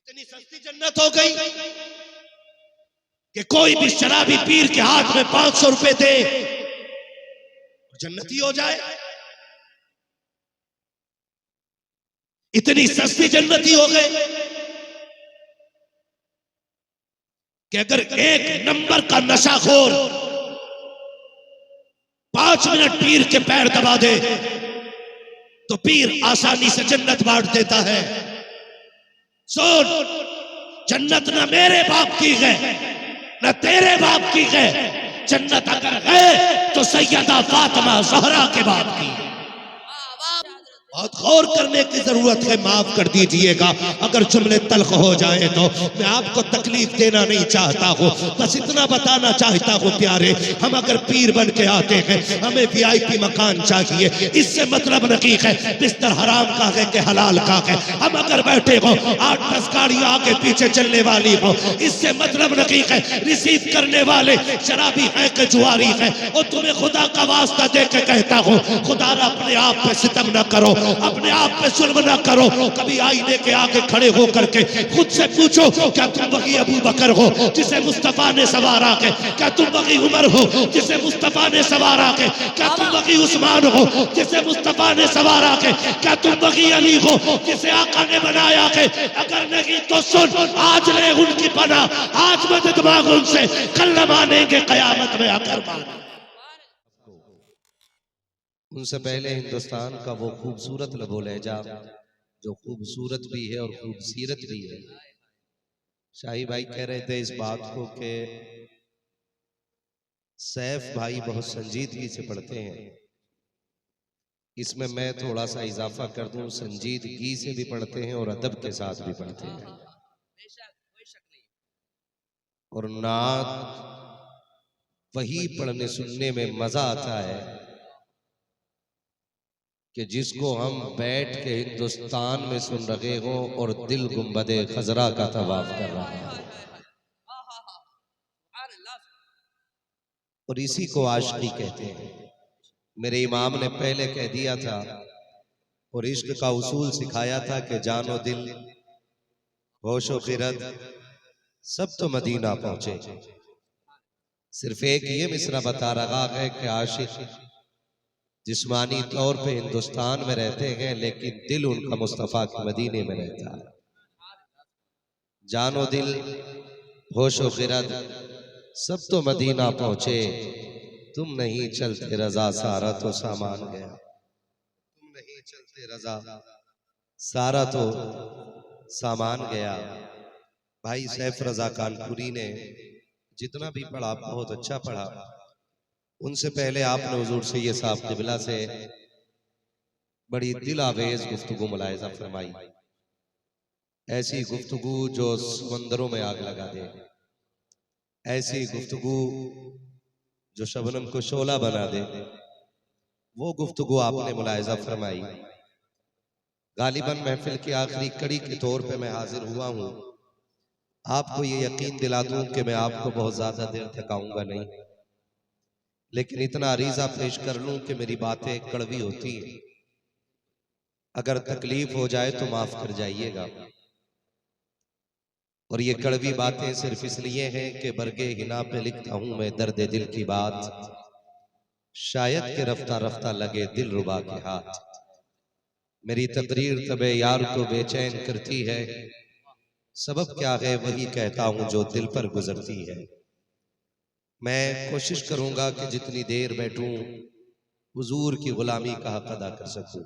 इतनी सस्ती जन्नत हो गई कि कोई भी शराबी पीर के हाथ में 500 रुपए दे जन्नती हो जाए। इतनी सस्ती जन्नती हो गए कि अगर एक नंबर का नशाखोर 5 मिनट पीर के पैर दबा दे तो पीर आसानी से जन्नत बांट देता है। सुन, जन्नत ना मेरे बाप की है ना तेरे बाप की है, जन्नत अगर है तो सैयदा फातिमा ज़हरा के बाप की। बहुत गौर करने की जरूरत है, माफ कर दीजिएगा अगर जुमले तल्ख हो जाए तो। मैं आपको तकलीफ देना नहीं चाहता हूँ, बस इतना बताना चाहता हूँ प्यारे, हम अगर पीर बन के आते हैं हमें वीआईपी मकान चाहिए, इससे मतलब नहीं है बिस्तर हराम का है कि हलाल का है। हम अगर बैठे हो 8-10 गाड़ियां आगे पीछे चलने वाली हो, इससे मतलब नहीं है रिसीव करने वाले शराबी है कि जुआरी है। और तुम्हें खुदा का वास्ता दे के कहता हूँ, खुदा अपने आप पे सितम न करो, अपने आप पे जुल्म ना करो। कभी आईने के आगे खड़े हो करके खुद से पूछो, क्या तुम वही अबू बकर हो जिसे मुस्तफा ने सवारा के? क्या तुम वही उमर हो जिसे मुस्तफा ने सवारा के? क्या तुम वही उस्मान हो जिसे मुस्तफा ने सवारा के? क्या तुम वही अली हो जिसे आका ने बनाया के? अगर नहीं तो सुन, आज ले उनकी पना, आज मदद मांग उनसे, कल न मानेंगे कयामत में आकर मानेंगे। उनसे पहले हिंदुस्तान का वो खूबसूरत लबो लहजा जो खूबसूरत भी है और खूबसीरत भी है। शाही भाई कह रहे थे इस बात को कि सैफ भाई बहुत संजीदगी से पढ़ते हैं, इसमें मैं थोड़ा सा इजाफा कर दूं, संजीदगी से भी पढ़ते हैं और अदब के साथ भी पढ़ते हैं। और नात वही पढ़ने सुनने में मजा आता है कि जिसको हम बैठ के हिंदुस्तान में सुन रहे हो और दिल गुंबदे खजरा का तवाफ कर रहा है। और इसी को आशिकी कहते हैं। मेरे इमाम ने पहले कह दिया था और इश्क का उसूल सिखाया था कि जानो दिल होशो खिरत सब तो मदीना पहुंचे। सिर्फ एक ये मिसरा बता रहा है कि आशिक जिस्मानी तौर पे हिंदुस्तान में रहते हैं लेकिन दिल उनका मुस्तफा के मदीने में रहता है। जानो दिल होशो खिरत सब तो मदीना पहुंचे, तुम नहीं चलते रजा सारा तो सामान गया। तुम नहीं चलते रजा सारा तो सामान गया। भाई सैफ रजा कानपुरी ने जितना भी पढ़ा बहुत अच्छा पढ़ा। उनसे पहले आपने हुजूर सैयद साहब क़िबला से बड़ी दिल आवेज गुफ्तगू मुलाहिज़ा फरमाई, ऐसी गुफ्तगू जो समंदरों में आग लगा दे, ऐसी गुफ्तगू जो शबनम को शोला बना दे, वो गुफ्तगू आपने मुलाहिज़ा फरमाई। गालिबन महफिल की आखिरी कड़ी के तौर पे मैं हाजिर हुआ हूँ। आपको ये यकीन दिला दूं कि मैं आपको बहुत ज्यादा देर थकाऊंगा नहीं, लेकिन इतना अरीजा पेश कर लूं कि मेरी बातें कड़वी होती हैं, अगर तकलीफ हो जाए तो माफ कर जाइएगा। और ये कड़वी बातें सिर्फ इसलिए हैं कि बरगे हिना पे लिखता हूं मैं दर्द दिल की बात, शायद के रफ्ता रफ्ता लगे दिल रुबा के हाथ। मेरी तकरीर तबे यार को बेचैन करती है, सबब क्या है वही कहता हूं जो दिल पर गुजरती है। मैं कोशिश करूंगा कि जितनी देर बैठूं हुजूर की गुलामी का हक अदा कर सकूं।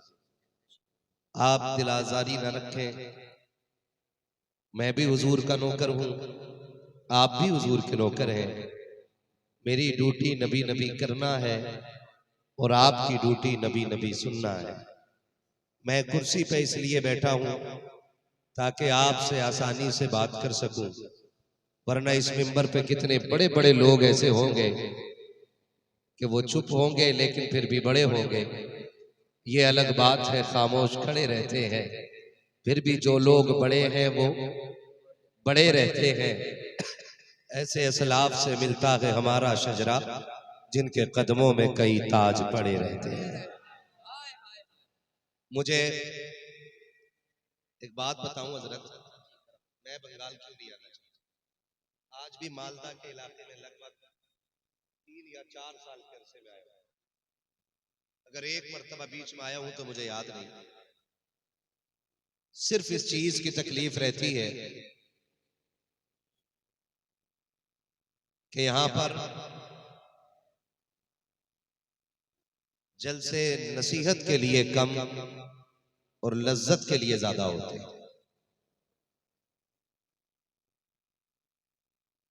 आप दिल आजारी न रखें, मैं भी हुजूर का नौकर हूं, आप भी हुजूर के नौकर हैं। मेरी ड्यूटी नबी नबी करना है और आपकी ड्यूटी नबी नबी सुनना है। मैं कुर्सी पे इसलिए बैठा हूं ताकि आपसे आसानी से बात कर सकूं, वरना इस मिंबर पे कितने बड़े बड़े लोग ऐसे होंगे कि वो चुप होंगे लेकिन फिर भी बड़े होंगे। ये अलग बात है, खामोश खड़े रहते हैं, फिर भी जो लोग बड़े हैं वो बड़े रहते हैं। ऐसे असलाफ से मिलता है हमारा शजरा, जिनके कदमों में कई ताज पड़े रहते हैं। मुझे एक बात बताऊं हजरत, मैं बंगाल क्यों नहीं आना चाहता। आज भी मालदा के इलाके में लगभग 3 या 4 साल के अरसे में आया हूं। अगर एक मर्तबा बीच में आया हूं तो मुझे याद नहीं। सिर्फ इस चीज की तकलीफ रहती है कि यहां पर जलसे नसीहत के लिए कम और लज्जत के लिए ज्यादा होते हैं।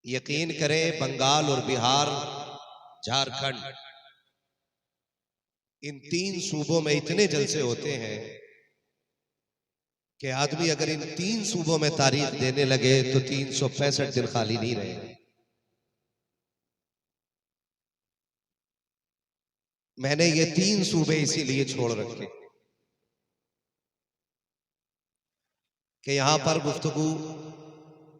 यकीन करें, बंगाल और बिहार, झारखंड, इन 3 सूबों में इतने जलसे होते हैं कि आदमी अगर इन 3 सूबों में तारीख देने लगे तो 365 दिन खाली नहीं रहे। मैंने ये 3 सूबे इसीलिए छोड़ रखे कि यहां पर गुफ्तगू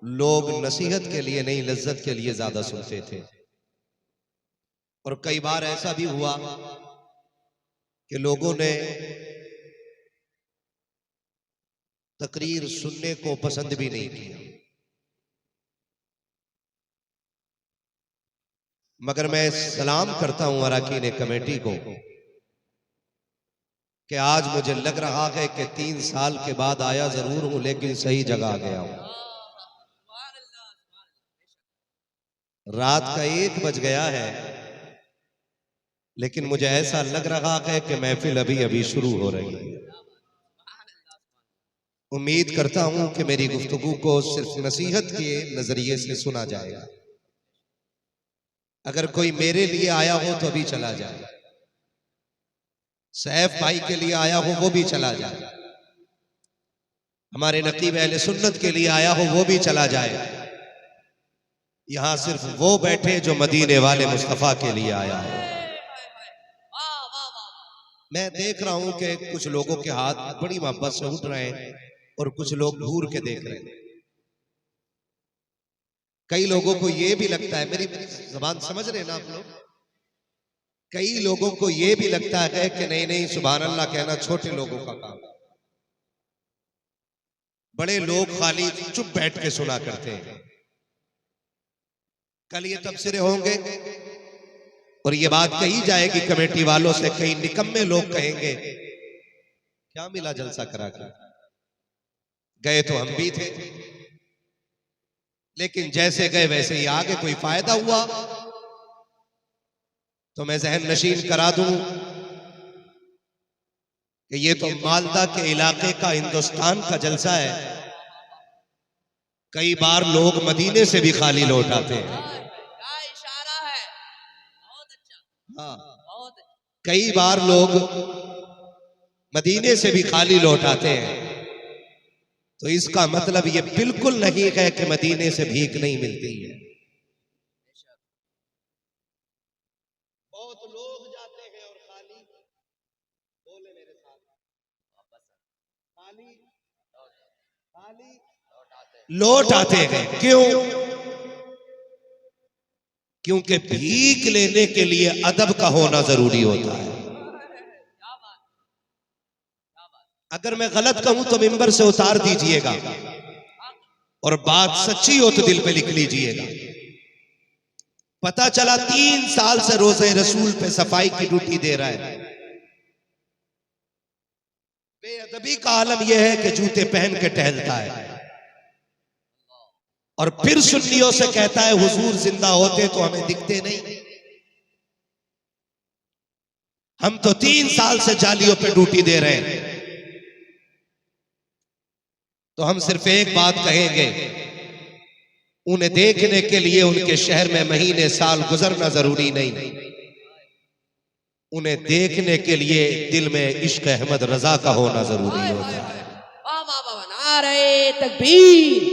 लोग नसीहत के लिए नहीं, लज्जत के लिए ज्यादा सुनते थे। और कई बार ऐसा भी हुआ कि लोगों ने तकरीर सुनने को पसंद भी नहीं किया। मगर मैं सलाम करता हूं अरकान कमेटी को कि आज मुझे लग रहा है कि 3 साल के बाद आया जरूर हूं, लेकिन सही जगह आ गया हूं। रात का 1 बज गया है, लेकिन मुझे ऐसा लग रहा है कि महफिल अभी अभी शुरू हो रही है। उम्मीद करता हूं कि मेरी गुफ्तगू को सिर्फ नसीहत के नजरिए से सुना जाएगा। अगर कोई मेरे लिए आया हो तो भी चला जाए, सैफ भाई के लिए आया हो वो भी चला जाए, हमारे नकीब अहले सुन्नत के लिए आया हो वो भी चला जाए। यहां सिर्फ वो बैठे जो मदीने वाले मुस्तफा के लिए आया है। मैं देख रहा हूं कि कुछ लोगों के हाथ बड़ी मोहब्बत से उठ रहे हैं और कुछ लोग घूर के देख रहे हैं। कई लोगों को यह भी लगता है, मेरी जबान समझ रहे हैं ना आप लोग, कई लोगों को यह भी लगता है कि नहीं नहीं सुभान अल्लाह कहना छोटे लोगों का काम, बड़े लोग खाली चुप बैठ के सुना करते हैं। कल ये तबसरे होंगे और ये बात कही जाएगी कमेटी वालों से, कई निकम्मे लोग कहेंगे क्या मिला जलसा करा कर, गए तो हम भी थे, लेकिन जैसे गए वैसे ही आगे, कोई फायदा हुआ तो मैं जहन नशीन करा दूं कि ये तो मालदा के इलाके का, हिंदुस्तान का जलसा है। कई बार लोग मदीने से भी खाली लौट आते हैं। हाँ, कई बार लोग मदीने से भी खाली लौट आते हैं। तो इसका मतलब ये बिल्कुल नहीं है कि मदीने से भीख नहीं मिलती है। बहुत लोग जाते हैं और खाली, बोले मेरे साथ, खाली लौट आते हैं। क्यों? क्योंकि भीख लेने के लिए अदब का होना जरूरी होता है। अगर मैं गलत कहूं तो मिंबर से उतार दीजिएगा, और बात सच्ची हो तो दिल पे लिख लीजिएगा। पता चला 3 साल से रोज़े रसूल पे सफाई की ड्यूटी दे रहा है। बेअदबी का आलम यह है कि जूते पहन के टहलता है और फिर सुन्नियों से कहता है हुजूर जिंदा होते तो हमें दिखते नहीं। हम तो 3 साल से जालियों पे ड्यूटी दे रहे हैं। तो हम सिर्फ एक बात कहेंगे, उन्हें देखने के लिए उनके शहर में महीने साल गुजरना जरूरी नहीं, उन्हें देखने के लिए दिल में इश्क अहमद रजा का होना जरूरी होता है। नारे तकबीर,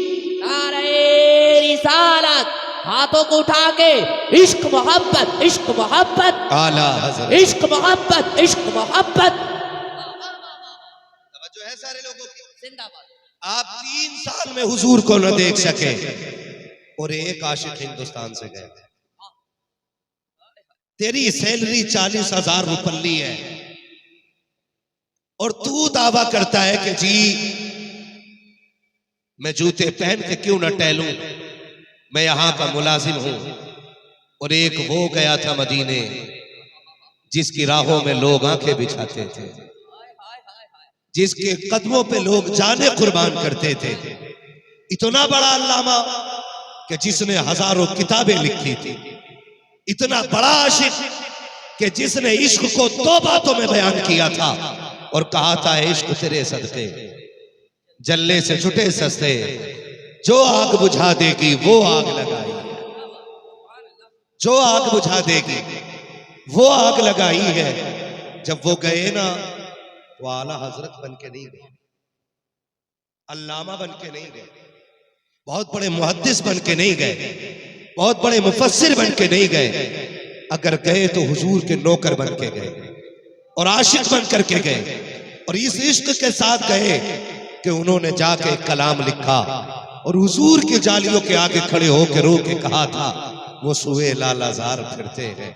नारे रिसालत, हाथों को उठा के इश्क मोहब्बत, इश्क मोहब्बत, आला हज़रत, इश्क मोहब्बत, इश्क मोहब्बत। तवज्जो है सारे लोगों की। जिंदाबाद। आप 3 साल में हुजूर को न देख सके और एक आशिक हिंदुस्तान से गए। तेरी सैलरी 40,000 रुपये है और तू दावा करता है कि जी मैं जूते पहन के क्यों न टहलूं, मैं यहां का मुलाजिम हूं। और एक वो गया था मदीने जिसकी राहों में लोग आंखें बिछाते थे, जिसके कदमों पे लोग जाने कुर्बान करते थे। इतना बड़ा अल्लामा कि जिसने हजारों किताबें लिखी थी। इतना बड़ा आशिक कि जिसने इश्क को 2 बातों में बयान किया था और कहा था इश्क तेरे सदके जलने से छुटे सस्ते, जो आग बुझा देगी वो आग लगाई, जो आग बुझा देगी वो आग लगाई है। जब वो गए ना वो आला हजरत बन के नहीं गए, अल्लामा बन के नहीं गए, बहुत बड़े मुहद्दिस बन के नहीं गए, बहुत बड़े मुफस्सिर बन के नहीं गए। अगर गए तो हुजूर के नौकर बन के गए और आशिक बन करके गए। और इस इश्क के साथ गए कि उन्होंने जाके एक कलाम लिखा और हुजूर की जालियों के आगे खड़े होकर रो के कहा था, वो सुए लालाजार फिरते हैं,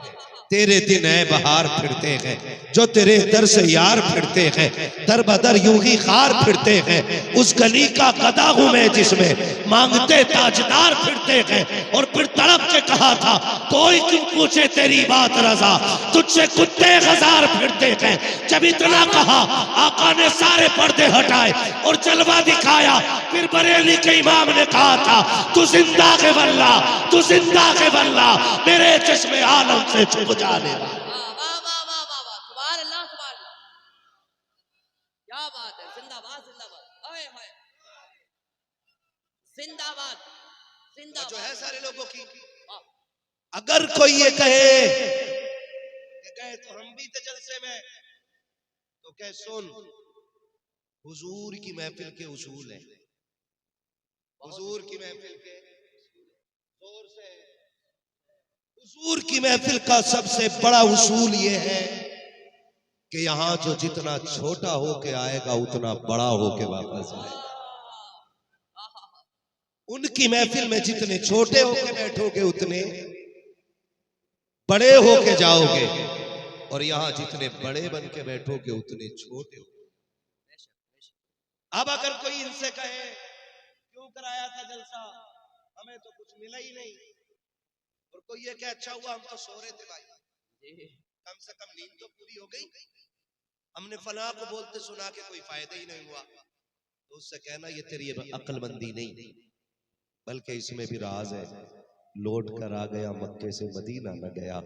तेरे दिन है बहार फिरते हैं, जो तेरे दर से यार फिरते हैं, दर बदर यूं ही खार फिरते हैं। उस गली का गदा हूं मैं जिसमें मांगते ताजदार फिरते हैं। और फिर तड़प के कहा था, कोई क्यों पूछे तेरी बात रजा, तुझसे कुत्ते हजार फिरते हैं। जब इतना कहा आका ने सारे पर्दे हटाए और जलवा दिखाया। फिर बरेली के इमाम ने कहा था, तू जिंदा के वल्ला, तू जिंदा के वल्ला, मेरे चश्मे आलम से छुप जाने वाला। सुभान अल्लाह, सुभान अल्लाह, क्या बात है। जिंदाबाद जिंदाबाद, हाय हाय, जिंदाबाद जो जिंदाबाद। है सारे लोगों की। अगर कोई ये कहे कि गए तो हम भी थे जलसे में, तो कह सुन, हुजूर की महफिल के उसूल है, हुजूर की महफिल के जोर से, हुजूर की महफिल का सबसे बड़ा उसूल ये है कि यहां जो जितना छोटा होके आएगा उतना बड़ा होके वापस आएगा। उनकी महफिल में जितने छोटे होके बैठोगे उतने बड़े होके जाओगे, और यहां जितने बड़े बन के बैठोगे उतने छोटे हो। अब अगर कोई इनसे कहे क्यों कराया था जलसा, हमें तो कुछ मिला ही नहीं, और कोई ये कहे अच्छा हुआ हम तो सो रहे थे भाई, कम से कम नींद तो पूरी हो गई, हमने फला को बोलते सुना के कोई फायदा ही नहीं हुआ, तो उससे कहना ये तेरी अक्लमंदी नहीं, बल्कि इसमें भी राज है। लौट कर आ गया मक्के से मदीना न गया,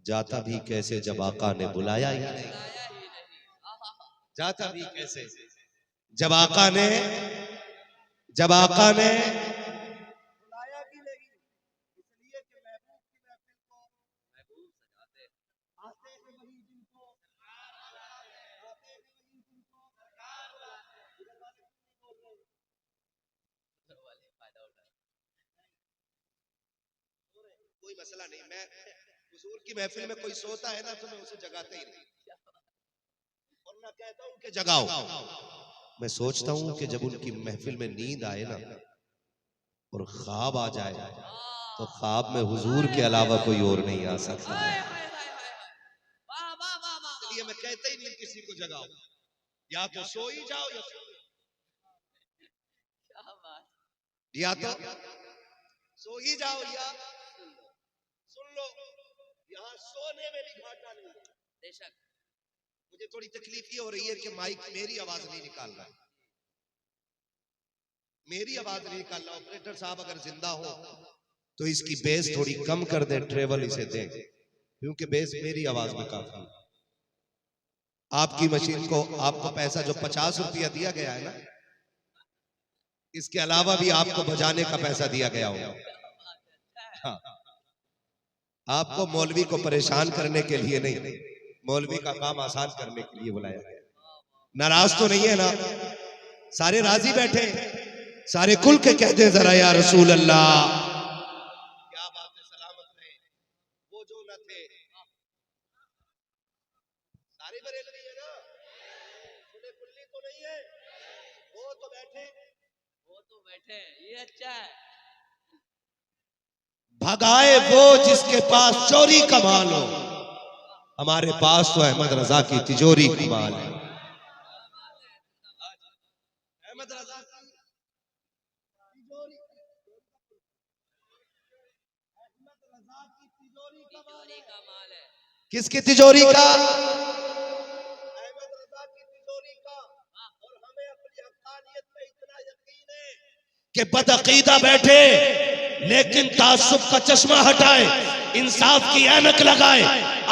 जाता भी कैसे जब आका ने बुलाया ही नहीं, जाता भी कैसे जब आका ने बुलाया भी नहीं। इसलिए कि महबूब की महफिल को महबूब सजाते, आते हैं वही जिनको आते हैं वही जिनको सरकार बुलाते। इधर वाले बोल रहे हैं, उधर वाले फायदा उठाए, कोई मसला नहीं। मैं हुजूर की महफिल में कोई सोता है ना तो मैं उसे जगाते ही नहीं, और ना कहता हूं कि जगाओ। मैं सोचता हूं कि जब उनकी महफिल में नींद आए ना और ख्वाब आ जाए, तो ख्वाब में हुजूर के अलावा कोई और नहीं आ सकता। इसलिए मैं कहता ही नहीं किसी को जगाओ, या तो सो ही जाओ या तो सो ही जाओ या सुन लो। यहाँ सोने में भी घाटा नहीं है। बेशक मुझे थोड़ी तकलीफ ये हो रही है कि माइक मेरी आवाज नहीं निकाल रहा है, मेरी आवाज नहीं निकाल रहा। ऑपरेटर साहब अगर जिंदा हो तो इसकी बेस थोड़ी कम कर दे, ट्रेवल इसे दे, क्योंकि बेस मेरी आवाज में काफी है। आपकी मशीन को आपको पैसा जो 50 रुपया दिया गया है ना, इसके अलावा भी आपको बजाने का पैसा दिया गया होगा। हाँ, आपको मौलवी को परेशान करने के लिए नहीं, मौलवी का काम आसान करने के लिए बुलाया गया। नाराज तो नहीं है ना? सारे राजी बैठे, सारे खुल के कहते हैं जरा या रसूल अल्लाह। क्या बात है, सलामत रहे। वो जो न थे सारे बरेलवी है ना, सुने कुल्ली तो नहीं है, वो तो बैठे, ये अच्छा है। भगाए वो जिसके पास चोरी का माल हो, हमारे पास तो अहमद रजा की तिजोरी की माल है। अहमद रजा की तिजोरी का माल है। किसकी तिजोरी का? अहमद रजा की तिजोरी का। और हमें अपनी हक़ानियत पे इतना यकीन है कि बदअकीदा बैठे लेकिन तासुब का चश्मा हटाए, इंसाफ की ऐनक लगाए,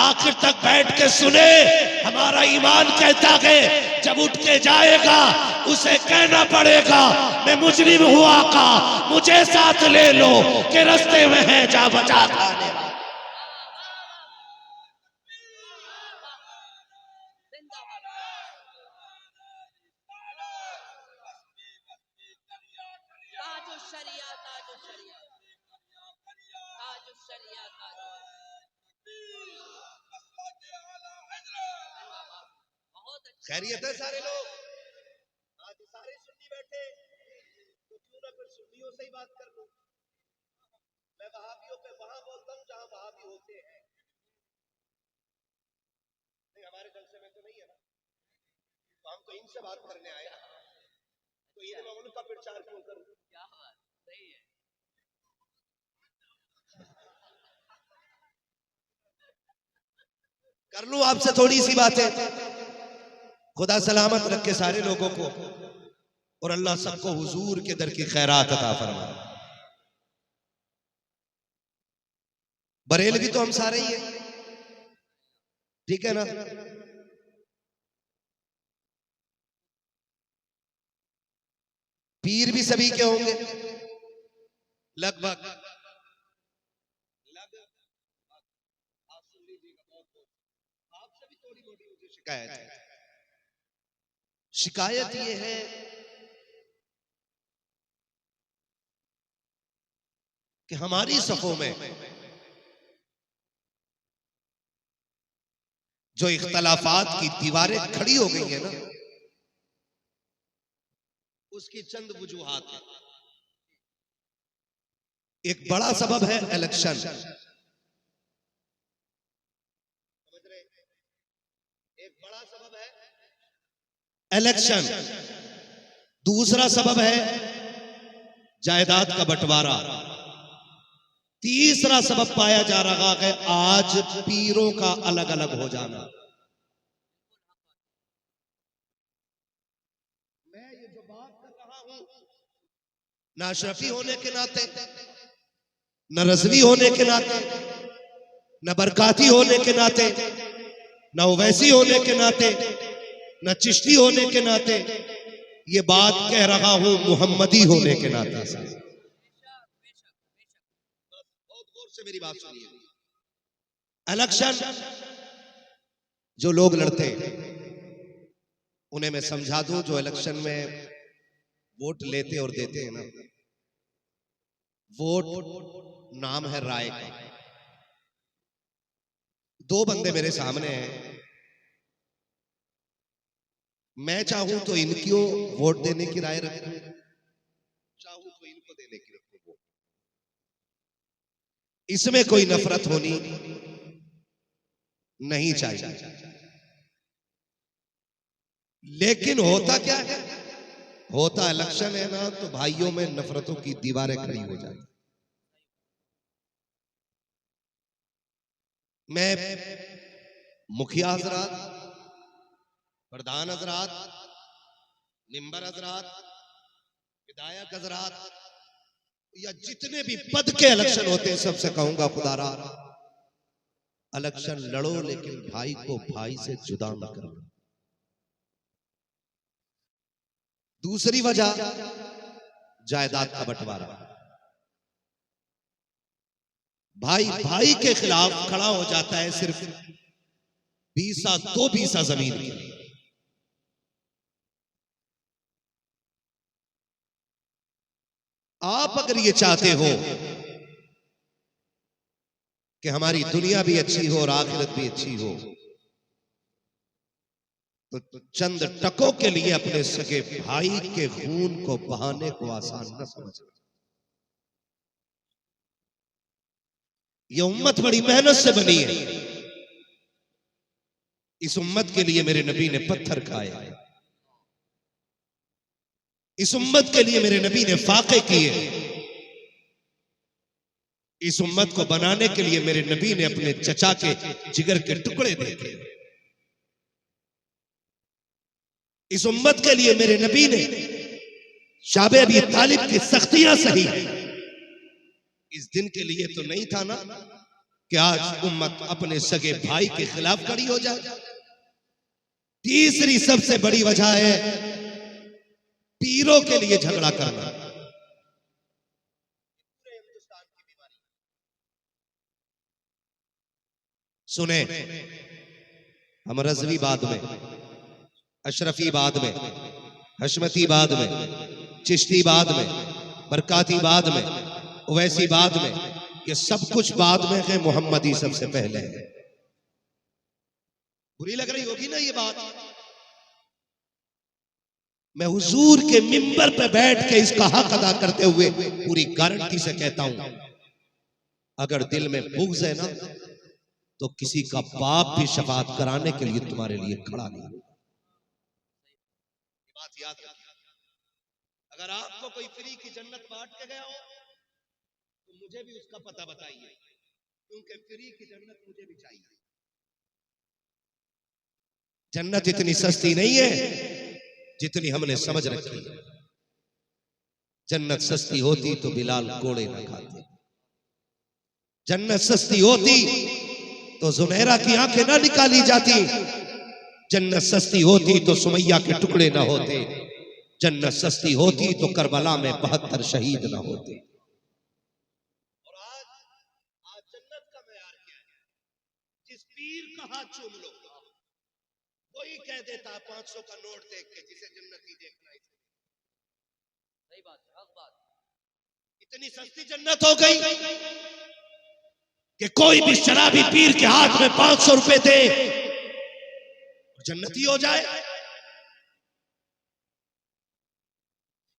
आखिर तक बैठ के सुने। हमारा ईमान कहता है जब उठ के जाएगा उसे कहना पड़ेगा मैं मुजरिम हुआ का, मुझे साथ ले लो कि रास्ते में है जा बचा खाने वाला। जिंदाबाद। ताजुश शरिया, ताजुश शरिया, ताजुश शरिया, बहुत अच्छा। खैरियत है सारे लोग? आज सारे सुन्नी बैठे तो क्यों ना फिर सुन्नियों से ही बात कर लूं। मैं वहाबियों पे वहां बोलता हूं जहां वहाबी होते हैं। नहीं हमारे जलसे में तो नहीं है ना, तो हम तो इनसे बात करने आए, तो ये मैं उनका प्रचार क्यों करूं? क्या बात, सही है। कर लूं आपसे थोड़ी सी बातें। खुदा सलामत रखे सारे लोगों को और अल्लाह सबको हुजूर के दर की खैरात अता फरमाए। बरेलवी तो हम सारे ही हैं, ठीक है ना? पीर भी सभी के होंगे लगभग। आपसे भी थोड़ी मोटी मुझे शिकायत है। शिकायत ये है कि हमारी सफों में जो इख्तलाफात की दीवारें खड़ी हो गई है ना, उसकी चंद वजूहात हैं। एक बड़ा सबब है इलेक्शन, समझ रहे? एक बड़ा सबब है इलेक्शन, दूसरा सबब है जायदाद का बंटवारा, तीसरा सबब पाया जा रहा है आज पीरों का अलग अलग हो जाना। मैं ये जो बात कर रहा हूं ना अशरफी होने के नाते, न रज़वी होने के नाते, न बरकाती होने के नाते, न ओवैसी होने के नाते, न चिश्ती होने के नाते, ये बात कह रहा हूं मुहम्मदी होने के नाते से। बहुत गौर से मेरी बात सुनिए। इलेक्शन जो लोग लड़ते उन्हें मैं समझा दूं, जो इलेक्शन में वोट लेते और देते हैं ना, वोट नाम है राय का। दो बंदे मेरे सामने हैं, मैं चाहूं तो इनको वोट देने की राय रखूं, चाहूं तो इनको देने की रखूं। इसमें कोई नफरत होनी नहीं चाहिए। लेकिन होता क्या है, होता इलेक्शन है ना तो भाइयों में नफरतों की दीवारें खड़ी हो जाती। मैं मुखिया हजरात, प्रधान हजरात, मिंबर हजरात, विधायक हजरात या जितने भी पद के इलेक्शन होते हैं सबसे कहूंगा खुदारा, इलेक्शन लड़ो लेकिन भाई को भाई से जुदा मत करो। दूसरी वजह जायदाद का बंटवारा। भाई भाई के खिलाफ खड़ा हो जाता है सिर्फ 2 बीसा जमीन के लिए। आप अगर ये चाहते हो कि हमारी दुनिया भी अच्छी हो और आखिरत भी अच्छी हो, तो चंद टकों के लिए अपने सगे भाई के खून को बहाने को आसान न समझना। यह उम्मत बड़ी मेहनत से बनी है। इस उम्मत के लिए मेरे नबी ने पत्थर खाए, इस उम्मत के लिए मेरे नबी ने फाके किए। इस उम्मत को बनाने के लिए मेरे नबी ने अपने चचा के जिगर के टुकड़े देखे। इस उम्मत के लिए मेरे नबी ने शाबे अबी तालिब की सख्तियां सही। इस दिन के लिए तो नहीं था ना कि आज उम्मत अपने सगे भाई के खिलाफ खड़ी हो जाए। तीसरी सबसे बड़ी वजह है पीरों के लिए झगड़ा करना। सुने, हम रज़वी बाद में, अशरफी बाद में, हशमती बाद में, चिश्ती बाद में, बरकाती बाद में, उवैसी बाद में, ये सब कुछ बाद में है, मोहम्मदी सबसे पहले है। बुरी लग रही होगी ना ये बात। मैं हुजूर के मिंबर पे बैठ के इसका हक अदा करते हुए पूरी गारंटी से कहता हूं, अगर दिल में बुग़्ज़ है ना तो किसी का बाप भी शफाअत कराने के लिए तुम्हारे लिए खड़ा नहीं होगा। बात याद रखिए। अगर आपको कोई फ्री की जन्नत बांट के गया हो तो मुझे भी उसका पता बताइए, क्योंकि फ्री की जन्नत मुझे भी चाहिए। जन्नत इतनी सस्ती नहीं है जितनी हमने समझ रखी है। जन्नत सस्ती होती तो बिलाल कोड़े न खाते। जन्नत सस्ती होती तो जुनैरा की आंखें ना निकाली जाती। जन्नत सस्ती होती तो सुमैया के टुकड़े ना होते। जन्नत सस्ती होती तो करबला में 72 शहीद ना होते। और आज जन्नत का मेयार क्या है? जिस पीर का हाथ चूम लो कोई कह देता 500 का नोट देख के जिसे जन्नती देखना है। सही बात है, हक बात। इतनी सस्ती जन्नत हो गई कि कोई भी शराबी पीर के हाथ में 500 रुपए दे जन्नती हो जाए।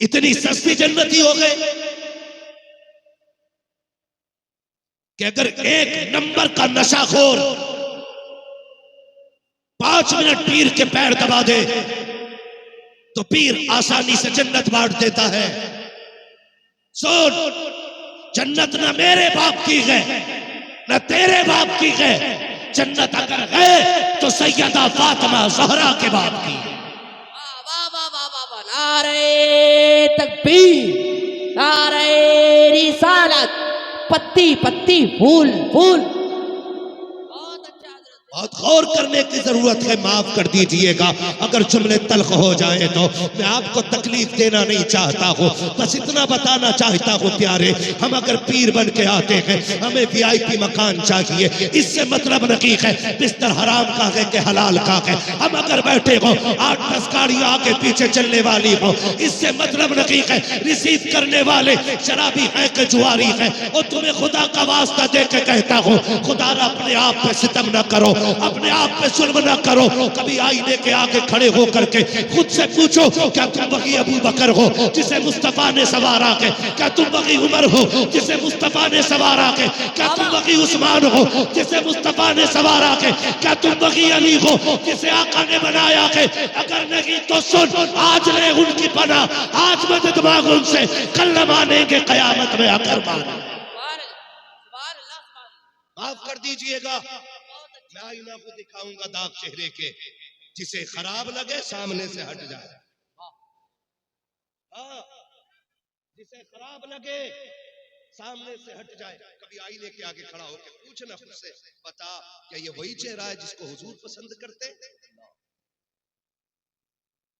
इतनी सस्ती जन्नती हो गए कि अगर एक नंबर का नशाखोर 5 मिनट पीर के पैर दबा दे तो पीर आसानी से जन्नत बांट देता है। सुन, जन्नत ना मेरे बाप की है न तेरे बाप की है। जन्नत अगर है तो सैयदा फातिमा ज़हरा के बाप की। वाह वाह वाह वाह वाह, नारे तकबीर, नारे रिसालत, पत्ती पत्ती फूल फूल। बहुत अच्छा हजरत। बहुत गौर करने की जरूरत है। माफ कर दीजिएगा अगर जुमले तल्ख हो जाए तो। मैं आपको तकलीफ देना नहीं चाहता हूँ, बस इतना बताना चाहता हूँ प्यारे, हम अगर पीर बन के आते हैं हमें VIP मकान चाहिए। इससे मतलब नहीं है बिस्तर हराम का है कि हलाल का है। हम अगर बैठे हो 8-10 गाड़ियां आगे पीछे चलने वाली हो, इससे मतलब नहीं है रिसीव करने वाले शराबी है कि जुआरी है। और तुम्हें खुदा का वास्ता दे के कहता हूँ, खुदा अपने आप पे सितम न करो, अपने आप पे जुल्म न करो। कभी आईने के आगे खड़े हो करके खुद से पूछो, क्या तुम वही अबू बकर हो जिसे मुस्तफा ने सवारा के? क्या तुम वही उमर हो जिसे मुस्तफा ने सवारा के? क्या तुम वही उस्मान हो जिसे मुस्तफा ने सवारा के? क्या तुम वही अली हो जिसे आका ने बनाया के? अगर नहीं तो सुन, आज ले उनकी पनाह, आज मदद मांग उनसे, कल न मानेंगे कयामत में आकर माने। माफ कर दीजिएगा, मैं आईना को दिखाऊंगा दाग चेहरे के, जिसे खराब लगे सामने से हट जाए। हाँ, जिसे खराब लगे सामने से हट जाए। कभी आईने के आगे खड़ा होकर पूछना खुद से, बता क्या ये वही चेहरा है जिसको हुजूर पसंद करते?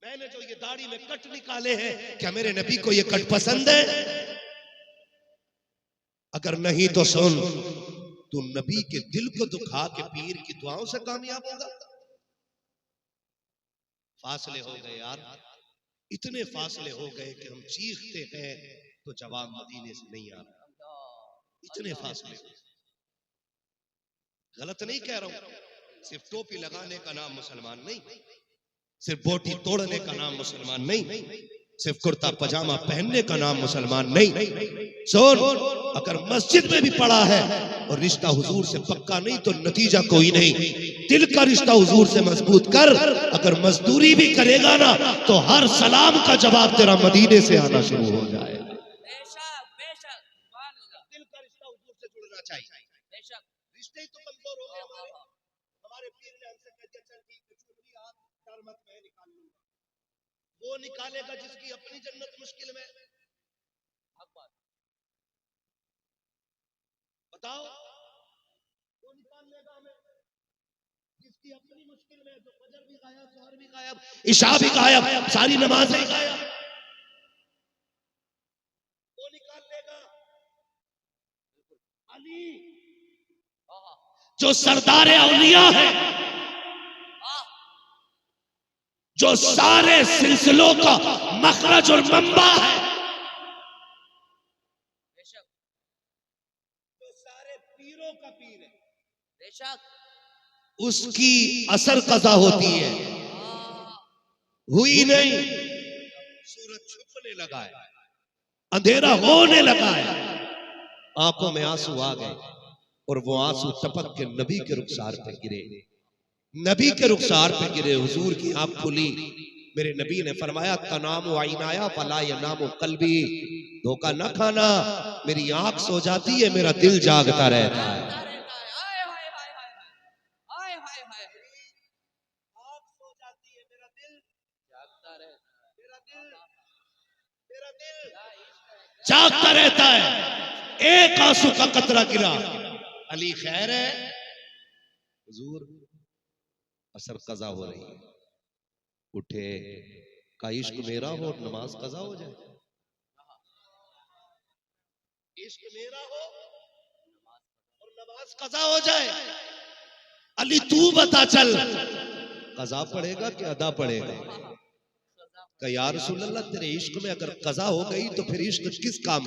मैंने जो ये दाढ़ी में कट निकाले हैं, क्या मेरे नबी को ये कट पसंद है? अगर नहीं तो सुन, तू नबी के दिल को दुखा के पीर की दुआओं से कामयाब होगा। फासले हो गए यार, इतने फासले हो गए कि हम चीखते हैं तो जवाब मदीने से नहीं आ रहा। इतने फासले। गलत नहीं कह रहा हूं, सिर्फ टोपी लगाने का नाम मुसलमान नहीं, सिर्फ बोटी तोड़ने का नाम मुसलमान नहीं, सिर्फ कुर्ता पजामा पहनने का नाम मुसलमान नहीं। सुन, अगर मस्जिद में भी पढ़ा है और रिश्ता हुजूर से पक्का नहीं तो नतीजा कोई नहीं। दिल का रिश्ता हुजूर से मजबूत कर, अगर मजदूरी भी करेगा ना तो हर सलाम का जवाब तेरा मदीने से आना शुरू हो जाएगा। बेशक बेशक सुभान अल्लाह। दिल का रिश्ता हुजूर से जुड़ना चाहिए। बेशक रिश्ते ही तो कमजोर हो गए हमारे। हमारे पीर ने हमसे कह दिया चल ठीक है चुनरी आप डर मत मैं निकाल लूंगा। वो निकालेगा जिसकी अपनी जन्नत मुश्किल में। बताओ वो निकाल लेगा हमें जिसकी अपनी मुश्किल में। तो फजर भी गायब, जोहर भी गायब, इशा भी गायब, सारी नमाजें गायब, वो निकाल लेगा। अली जो सरदार औलिया है, जो सारे सिलसिलों का मखरज और मंबा है, बेशक जो सारे पीरों का पीर है, बेशक उसकी असर कज़ा होती है। हुई नहीं, सूरज छुपने लगा है, अंधेरा होने लगा है, आंखों में आंसू आ गए और वो आंसू टपक के नबी के रुखसार पे गिरे। नबी के रुखसार पे गिरे, हुजूर की आंख खुली। मेरे नबी ने फरमाया तनाम आइनाया फला यनामु कल्बी, धोखा न खाना, मेरी आंख सो जाती है मेरा दिल जागता रहता है। जागता रहता है। हाय हाय हाय हाय हाय हाय हाय। आंख सो जाती है मेरा दिल जागता रहता है। मेरा दिल जागता रहता है। एक आंसू का कतरा गिरा, अली खैर है? हुजूर असर कज़ा हो रही है। उठे, का इश्क मेरा हो और नमाज कज़ा हो जाए। इश्क मेरा हो और नमाज कज़ा हो जाए। अली तू बता चल, कज़ा पड़ेगा कि अदा पड़ेगा? का या रसूल अल्लाह तेरे इश्क में अगर कज़ा हो गई तो फिर इश्क किस काम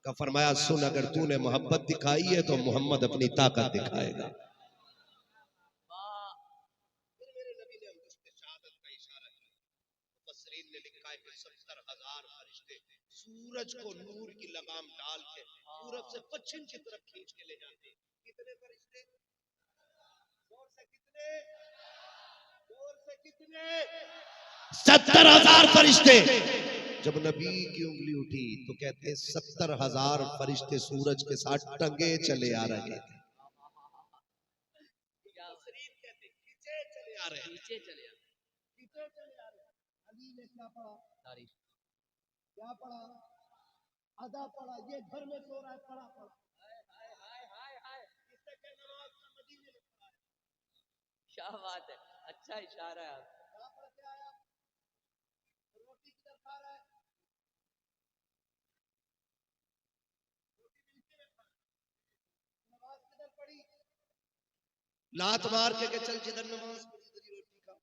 का फरमाया सुन, अगर तूने मोहब्बत दिखाई है तो मोहम्मद अपनी ताकत दिखाएगा। मेरे नबी ने शहादत का इशारा किया। मुफस्सिरीन ने लिखा है कि 70,000 फरिश्ते सूरज को नूर की लगाम डाल के पूरब से पश्चिम की तरफ खींच के ले जाते हैं। कितने फरिश्ते? जोर से कितने? जोर से कितने? 70,000 फरिश्ते। जब नबी की उंगली उठी तो कहते 70,000 फरिश्ते सूरज के साथ टंगे चले आ रहे थे। पीछे चले आ रहे हैं। पीछे चले आ। पीछे चले आ रहे हैं। अली ने क्या पढ़ा? तारीफ। क्या पढ़ा? अदा पढ़ा। ये घर में सो रहा है, पढ़ा पढ़ा। हाय हाय हाय हाय हाय। इससे क्या नमाज का मदीने में पढ़ा है। क्या बात है, अच्छा इशारा है आपका। यहाँ पढ़ के आया, रोटी किधर खा रहा है? रोटी नीचे में खा। नमाज किधर पढ़ी? लात मार के चल जिधर नमाज पढ़ी उधर ही रोटी खा।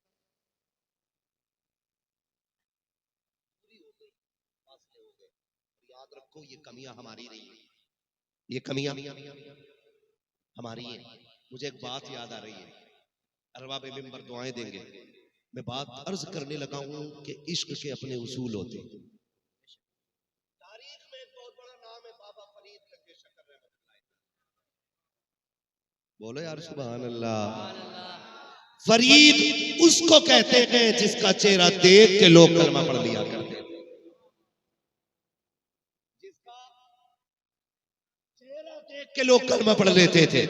पूरी हो गई, फासले हो गए। याद रखो ये कमियां हमारी नहीं है, ये कमियां हमारी है। मुझे एक बात याद आ रही है, अरबाब मिंबर दुआएं देंगे। मैं बात अर्ज करने लगा हूं कि इश्क के अपने उसूल होते हैं। तारीख में एक बहुत बड़ा नाम है बाबा फरीद लंगे शक्कर रहमतुल्लाह। बोलो यार सुभान अल्लाह। फरीद उसको कहते हैं जिसका चेहरा देख के लोग कलमा पढ़ लिया करते थे। जिसका चेहरा देख के लोग कलमा पढ़ लेते थे।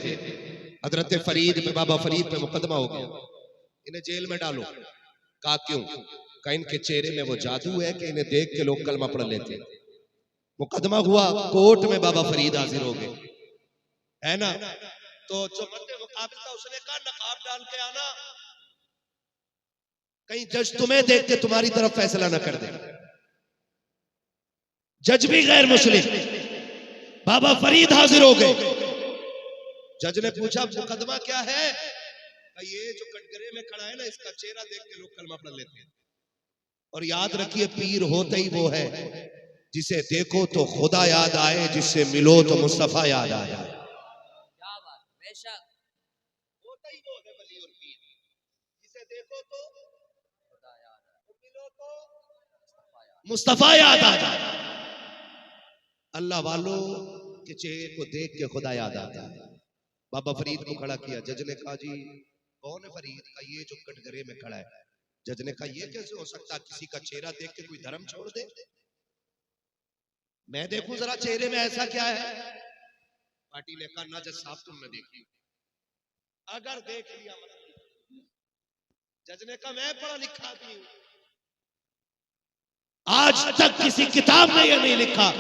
हजरत फरीद पे, बाबा फरीद पे मुकदमा हो गया, इन्हें जेल में डालो। कहा क्यों? कहा इनके चेहरे में वो जादू है कि इन्हें देख के लोग कलमा पढ़ लेते। मुकदमा हुआ, कोर्ट में बाबा फरीद हाजिर हो गए, है ना? तो जो मद्दे मुकाबिल था उसने कहा नकाब डाल के आना, कहीं जज तुम्हें देख के तुम्हारी तरफ फैसला न कर दे। जज भी गैर मुस्लिम, बाबा फरीद हाजिर हो गए। जज ने पूछा मुकदमा क्या है? ये जो कटघरे में खड़ा है ना, इसका चेहरा देख के लोग कलमा पढ़ लेते हैं। और याद रखिए पीर होता ही वो है जिसे देखो तो खुदा याद आए, जिससे मिलो तो मुस्तफा याद आ जाए। क्या बात, बेशक होता ही वो है वली और पीर, जिसे देखो तो खुदा याद है, मिलो तो मुस्तफा याद आ जाए। अल्लाह वालों के चेहरे को देख के खुदा याद आता है। बाबा फरीद को खड़ा किया, जज ने कहा जी कौन है फरीद का? ये जो कटघरे में खड़ा है। जज ने कहा ये कैसे हो सकता है, किसी का चेहरा देख के कोई धर्म छोड़ दे? मैं देखूं जरा चेहरे में ऐसा क्या है। पार्टी ने कहा ना जज साहब तुमने देखी, अगर देख लिया मतलब। जज ने कहा मैं पढ़ा लिखा आदमी हूं, आज तक किसी किताब में यह नहीं लिखा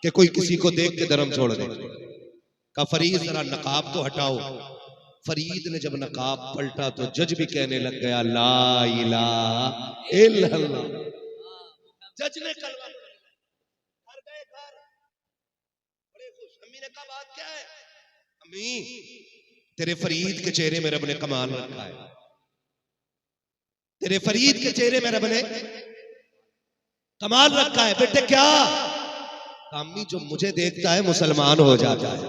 कि कोई किसी को देख के धर्म छोड़ दे। का फरीद जरा नकाब तो हटाओ। फरीद ने जब नकाब पलटा तो जज भी कहने लग गया ला इलाहा इल्लल्लाह। जज ने कलमा घर गए घर, बड़े खुश। अम्मी ने कहा बात क्या है? अम्मी तेरे फरीद के चेहरे में रब ने कमाल रखा है, तेरे फरीद के चेहरे में रब ने कमाल रखा है। बेटे क्या? अम्मी जो मुझे देखता है मुसलमान हो जाता है।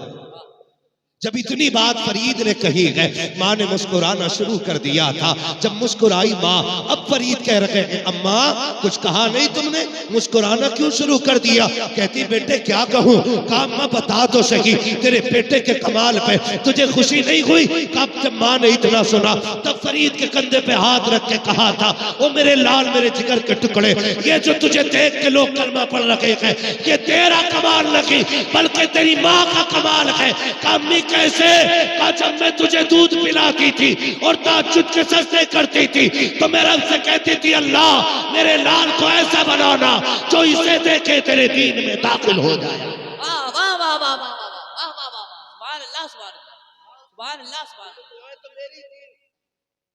जब इतनी बात फरीद ने कही है, माँ ने मुस्कुराना शुरू कर दिया था। जब मुस्कुराई माँ, अब फरीद कह रहे हैं अम्मा कुछ कहा नहीं तुमने, मुस्कुराना क्यों शुरू कर दिया? कहती बेटे क्या कहूँ? कहा अम्मा बता तो सही, तेरे बेटे के कमाल पे तुझे खुशी नहीं हुई? कब जब माँ ने इतना सुना तब फरीद के कंधे पे हाथ रख के कहा था ओ मेरे लाल मेरे जिगर के टुकड़े, ये जो तुझे देख के लोग कलमा पढ़ रहे हैं ये तेरा कमाल नहीं बल्कि तेरी माँ का कमाल है। अम्मी कैसे? कहा जब मैं तुझे दूध पिलाती थी और ताज्जुद के सजदे करती थी तो मैं रब से कहती थी अल्लाह मेरे लाल को ऐसा बनाना जो इसे देखे तेरे दीन में दाखिल हो जाए। वाह वाह वाह वाह वाह वाह वाह वाह वाह सुभान अल्लाह सुभान अल्लाह सुभान अल्लाह सुभान अल्लाह। तो मेरी थी।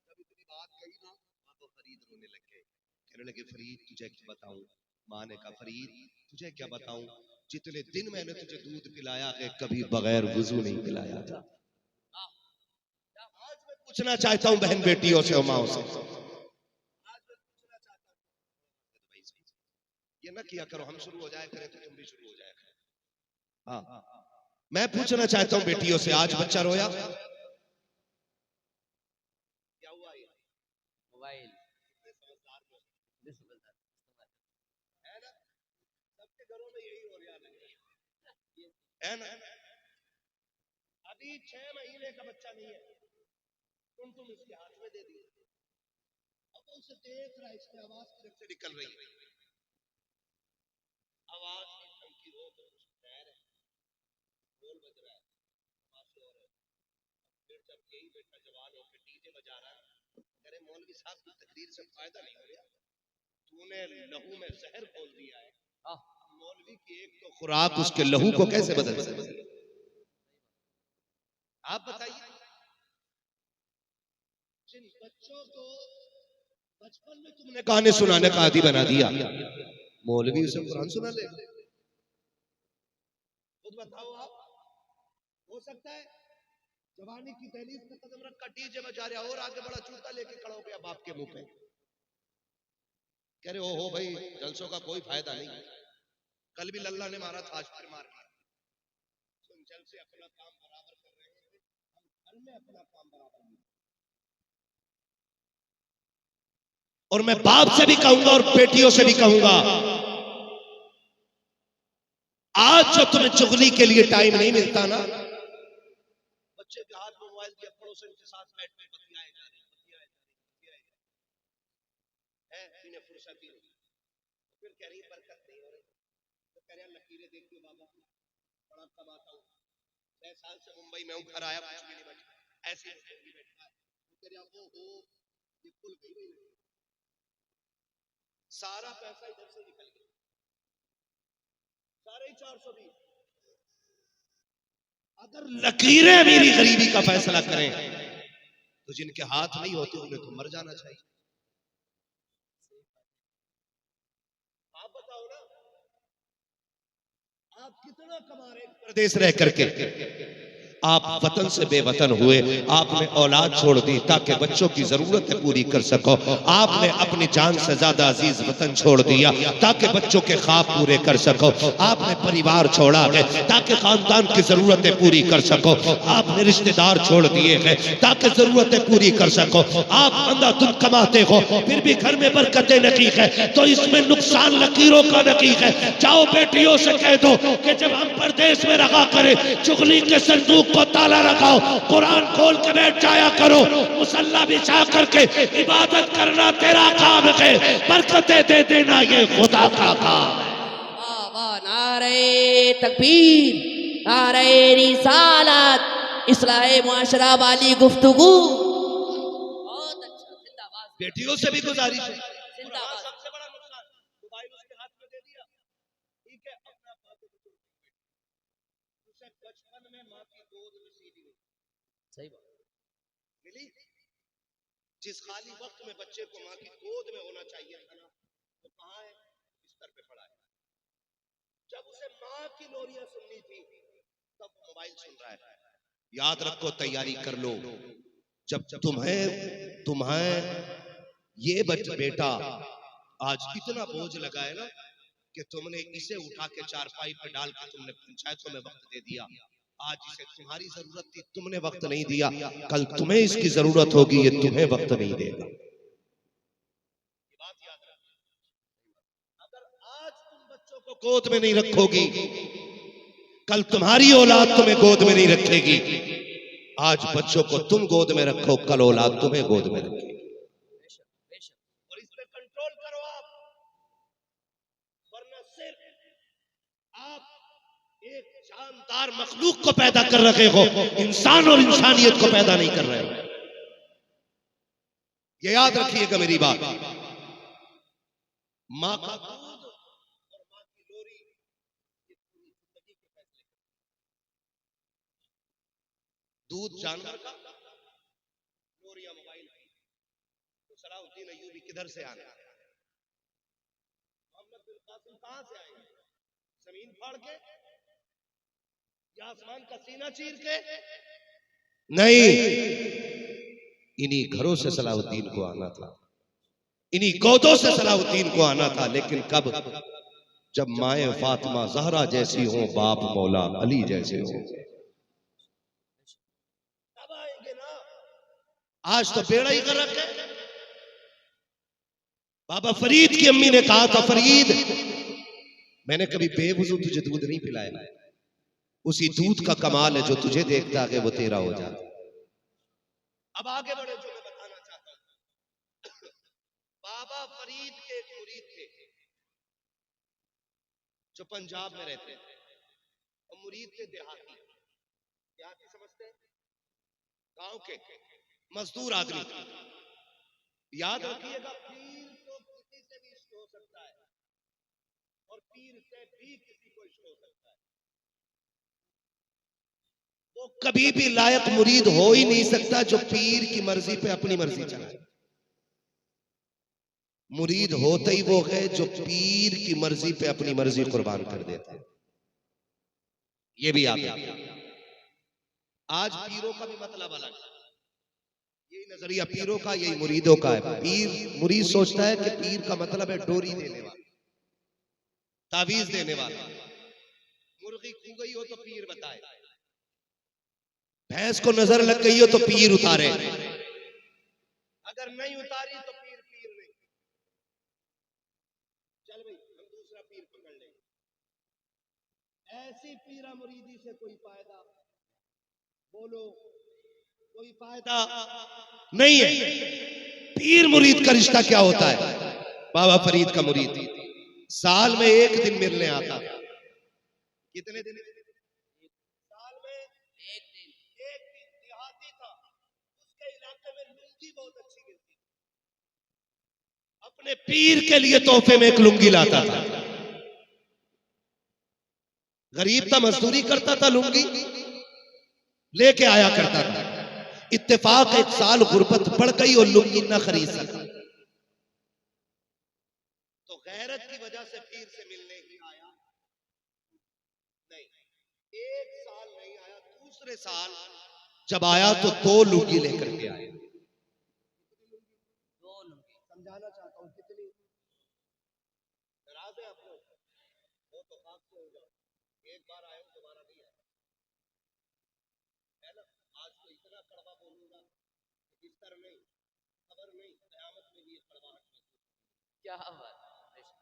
जब इतनी बात कही ना तो फरीद रोने लग गए, कहने लगे फरीद तुझे क्या बताऊं? माँ ने कहा फरीद तुझे क्या बताऊं, जितने दिन मैंने तुझे दूध पिलाया है कभी बगैर वुजू नहीं पिलाया था। आज मैं पूछना चाहता हूं बहन बेटियों से और माओ से, आज मैं पूछना चाहता हूं, ये ना किया करो हम शुरू हो जाए करें तो तुम भी शुरू हो जाए करो। हाँ मैं पूछना चाहता हूं बेटियों से, आज बच्चा रोया क्या हुआ? ये मोबाइल है ना, सबके घरों में यही हो रहा है ना। अभी 6 महीने का बच्चा नहीं है, तुम इसके हाथ में दे दिए, अब वो उसे देख रहा है, इसकी आवाज किधर से निकल रही है, आवाज की धमकी हो तो बोल बज रहा है, फिर जब यही बेटा जवान होकर डीजे बजा रहा है, अरे मौलवी साहब की तकरीर से फायदा नहीं हो रहा, तूने लहू में जहर खोल दिया है। मौलवी की एक तो खुराक उसके लहू को कैसे बदल सकती है? आप बताइए। जिन बच्चों को बचपन में तुमने गाने सुनाने का आदी बना दिया, मौलवी उसे कुरान सुना ले। खुद बताओ आप, हो सकता है जवानी की दहलीज पे कदम रखा डीजे बजा रहा और आगे बड़ा जूता लेके खड़ा हो गया बाप के मुंह पे, कह रहे हो भाई जलसों का कोई फायदा नहीं। कल भी लल्ला ने मारा था, आज फिर मार दिया। तुम जल से अपना काम बराबर कर रहे हैं, हम घर में अपना काम बराबर नहीं। और मैं बाप से भी कहूंगा और बेटियों से भी कहूंगा, आज जो तुम्हें चुगली के लिए टाइम नहीं मिलता ना, बच्चे के हाथ में मोबाइल दिया, पड़ोसन के साथ बैठ के बतियाए जा रहे हैं, इन्हें फुर्सत ही नहीं। फिर कह रही बरकत नहीं हो रही, तो कह रहे लकीरें देखिए बाबा बड़ा कमाता हूँ, 6 साल से मुंबई में हूँ, घर आया कुछ भी नहीं बचा, ऐसे बैठा है, कह रहा वो हो ये कुल गई, सारा पैसा इधर से निकल गया, सारे 420। अगर लकीरें मेरी गरीबी का फैसला करें तो जिनके हाथ नहीं होते उन्हें तो मर जाना चाहिए। आप बताओ ना, आप कितना कमा रहे प्रदेश रह करके, आप वतन से बेवतन हुए, आपने औलाद छोड़ दी ताकि बच्चों की जरूरतें पूरी कर सको। आपने अपनी जान से ज्यादा अजीज वतन छोड़ दिया ताकि बच्चों के ख्वाब पूरे कर सको। आपने परिवार छोड़ा है ताकि खानदान की जरूरतें पूरी कर सको। आपने रिश्तेदार छोड़ दिए हैं ताकि जरूरतें पूरी कर सको। आप अंधाधुंध कमाते हो फिर भी घर में बरकतें नहीं है, तो इसमें नुकसान लकीरों का नहीं है। जाओ बेटियों से कह दो कि जब हम परदेश में रखा करें चुगली के संदूक को ताला लगाओ, कुरान खोल के बैठ जाया करो, मुसल्ला बिछा करके इबादत करना तेरा काम है, बरकतें दे देना ये खुदा का काम है। वाह वाह, नारे तकबीर, नारे रिसालत, इस्लाह मुआशरा वाली गुफ्तगू। बहुत अच्छा, जिंदाबाद बेटियों से भी गुजारिश है। जिंदाबाद। सबसे बड़ा नुकसान मोबाइल उसके हाथ में दे दिया, ठीक है, अपना उसे बचपन में माँ की गोद में सीधी सही बात। मिली। जिस खाली वक्त में बच्चे को माँ की गोद में होना चाहिए था ना, वो कहाँ है? बिस्तर पे पड़ा है। जब उसे माँ की लोरियां सुननी थी तब मोबाइल सुन रहा है। याद रखो, तैयारी कर लो, जब तुम्हें ये बेटा आज इतना बोझ लगा है ना कि तुमने इसे उठा के चारपाई पे डाल के तुमने पंचायतों में वक्त दे दिया। आज इसे तुम्हारी जरूरत थी, तुमने वक्त नहीं दिया, कल तुम्हें इसकी जरूरत होगी, ये तुम्हें वक्त नहीं देगा। ये बात याद रखना। अगर आज तुम बच्चों को गोद में नहीं रखोगी, कल तुम्हारी औलाद तुम्हें गोद में नहीं रखेगी। आज बच्चों को तुम गोद में रखो, कल औलाद तुम्हें गोद में रखेगी। और इस पे कंट्रोल करो आप, वरना सिर्फ आप एक जानदार मखलूक को पैदा कर रहे हो, इंसान और इंसानियत को पैदा नहीं कर रहे हो। ये याद रखिएगा मेरी बात। माँ का दूध और माँ की लोरी ये पूरी जिंदगी के फैसले। दूध जानवर का, लोरिया मोबाइल की। तो सलाहुद्दीन अय्यूबी किधर से आने? मोहम्मद बिन कासिम कहां से आएंगे? जमीन फाड़ के या आसमान का सीना चीर के? नहीं, इन्हीं घरों से सलाहुद्दीन को आना था, इन्हीं गोदों से सलाहुद्दीन को आना था। लेकिन कब? जब माए फातिमा जहरा जैसी हो, बाप मौला अली जैसे हो, तब आएंगे ना। आज तो बेड़ा ही गर्क है। बाबा फरीद की अम्मी ने कहा था, फरीद मैंने कभी बेवजू तुझे दूध नहीं पिलाया, उसी दूध का कमाल है जो तुझे देखता है वो तेरा हो जाता। अब आगे बढ़े, जो मैं बताना चाहता हूं, बाबा फरीद के एक मुरीद थे जो पंजाब में रहते थे, और मुरीद थे देहाती। देहाती समझते हैं? गांव के मजदूर आदमी। याद रखिएगा, पीर तो किसी से भी इश्क हो सकता है और पीर से भी किसी को इश्क हो सकता है। वो कभी भी लायक मुरीद हो ही नहीं सकता जो पीर की मर्जी पे अपनी मर्जी चलाए। मुरीद होता ही वो है जो पीर की मर्जी पे अपनी मर्जी कुर्बान कर देता है। ये भी याद रखिए। आज पीरों का भी मतलब अलग है। यही नजरिया पीरों का, यही मुरीदों का है। पीर, मुरीद सोचता है कि पीर का मतलब है डोरी देने वाला, तावीज देने वाला। मुर्गी खो गई हो तो पीर बताए, भैंस को नजर लग गई हो तो पीर उतारे, अगर नहीं उतारी तो पीर नहीं। चल भाई हम दूसरा पीर पकड़ लेंगे। ऐसी पीरा मुरीदी से कोई फायदा, बोलो कोई फायदा नहीं है। पीर मुरीद का रिश्ता क्या होता है? बाबा फरीद का मुरीद साल में एक दिन मिलने आता था। कितने दिन? साल में एक दिन। देहाती था, उसके इलाके में लुंगी बहुत अच्छी मिलती थी। अपने पीर के लिए तोहफे में एक लुंगी लाता था। गरीब था, मजदूरी करता था, लुंगी लेके आया करता था। इत्तेफाक एक साल गुर्बत बढ़ गई और लुंगी न खरीद सका, तो गैरत की वजह से पीर से मिलने ही आया नहीं। एक साल नहीं आया, दूसरे साल जब आया तो 2 लुंगी लेकर के आया। दो लुंगी। समझाना चाहता हूं कितनी नाराज है आप लोग, वो तो खाक से हो जाओ। एक बार आए दोबारा नहीं आए, है ना। आज तो इतना कड़वा बोलूंगा, बिस्तर नहीं, खबर नहीं, कयामत में भी ये कड़वाहट महसूस। क्या बात है, बेशक।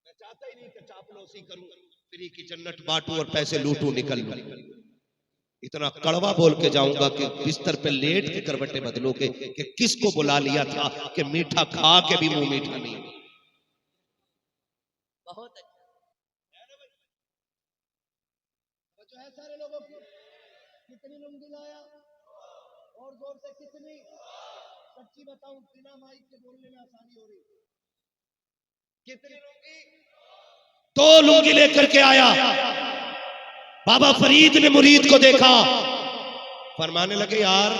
मैं चाहता ही नहीं कि चापलूसी करूं, फ्री की जन्नत बांटूं और पैसे लूटूं निकल लूं। इतना कड़वा बोल के जाऊंगा कि बिस्तर पे लेट के करवटें बदलोगे कि किसको बुला लिया था कि मीठा खा के भी मुंह मीठा नहीं। बहुत अच्छा। जो है सारे लोगों की कितनी लुंगी लाया और जोर से कितनी, सच्ची बताऊं बिना माइक के बोलने में आसानी हो रही। कितनी लुंगी? 2 लुंगी लेकर के आया। बाबा फरीद ने मुरीद को देखा, फरमाने लगे यार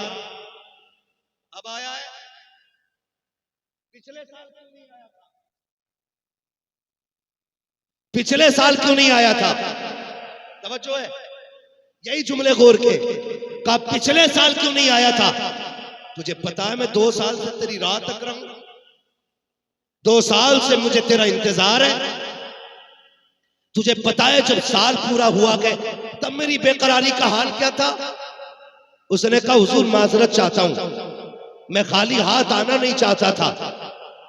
अब आया है, पिछले साल क्यों नहीं आया था? पिछले साल क्यों नहीं आया था? तवज्जो है, यही जुमले गौर के, कहा पिछले साल क्यों नहीं आया था? तुझे पता है मैं 2 साल से तेरी राह तक रहा हूं, 2 साल से मुझे तेरा इंतजार है। तुझे पता है जब साल पूरा हुआ गए तब मेरी बेकरारी का हाल क्या था? उसने कहा हुजूर माजरत चाहता हूं, मैं खाली हाथ आना नहीं चाहता था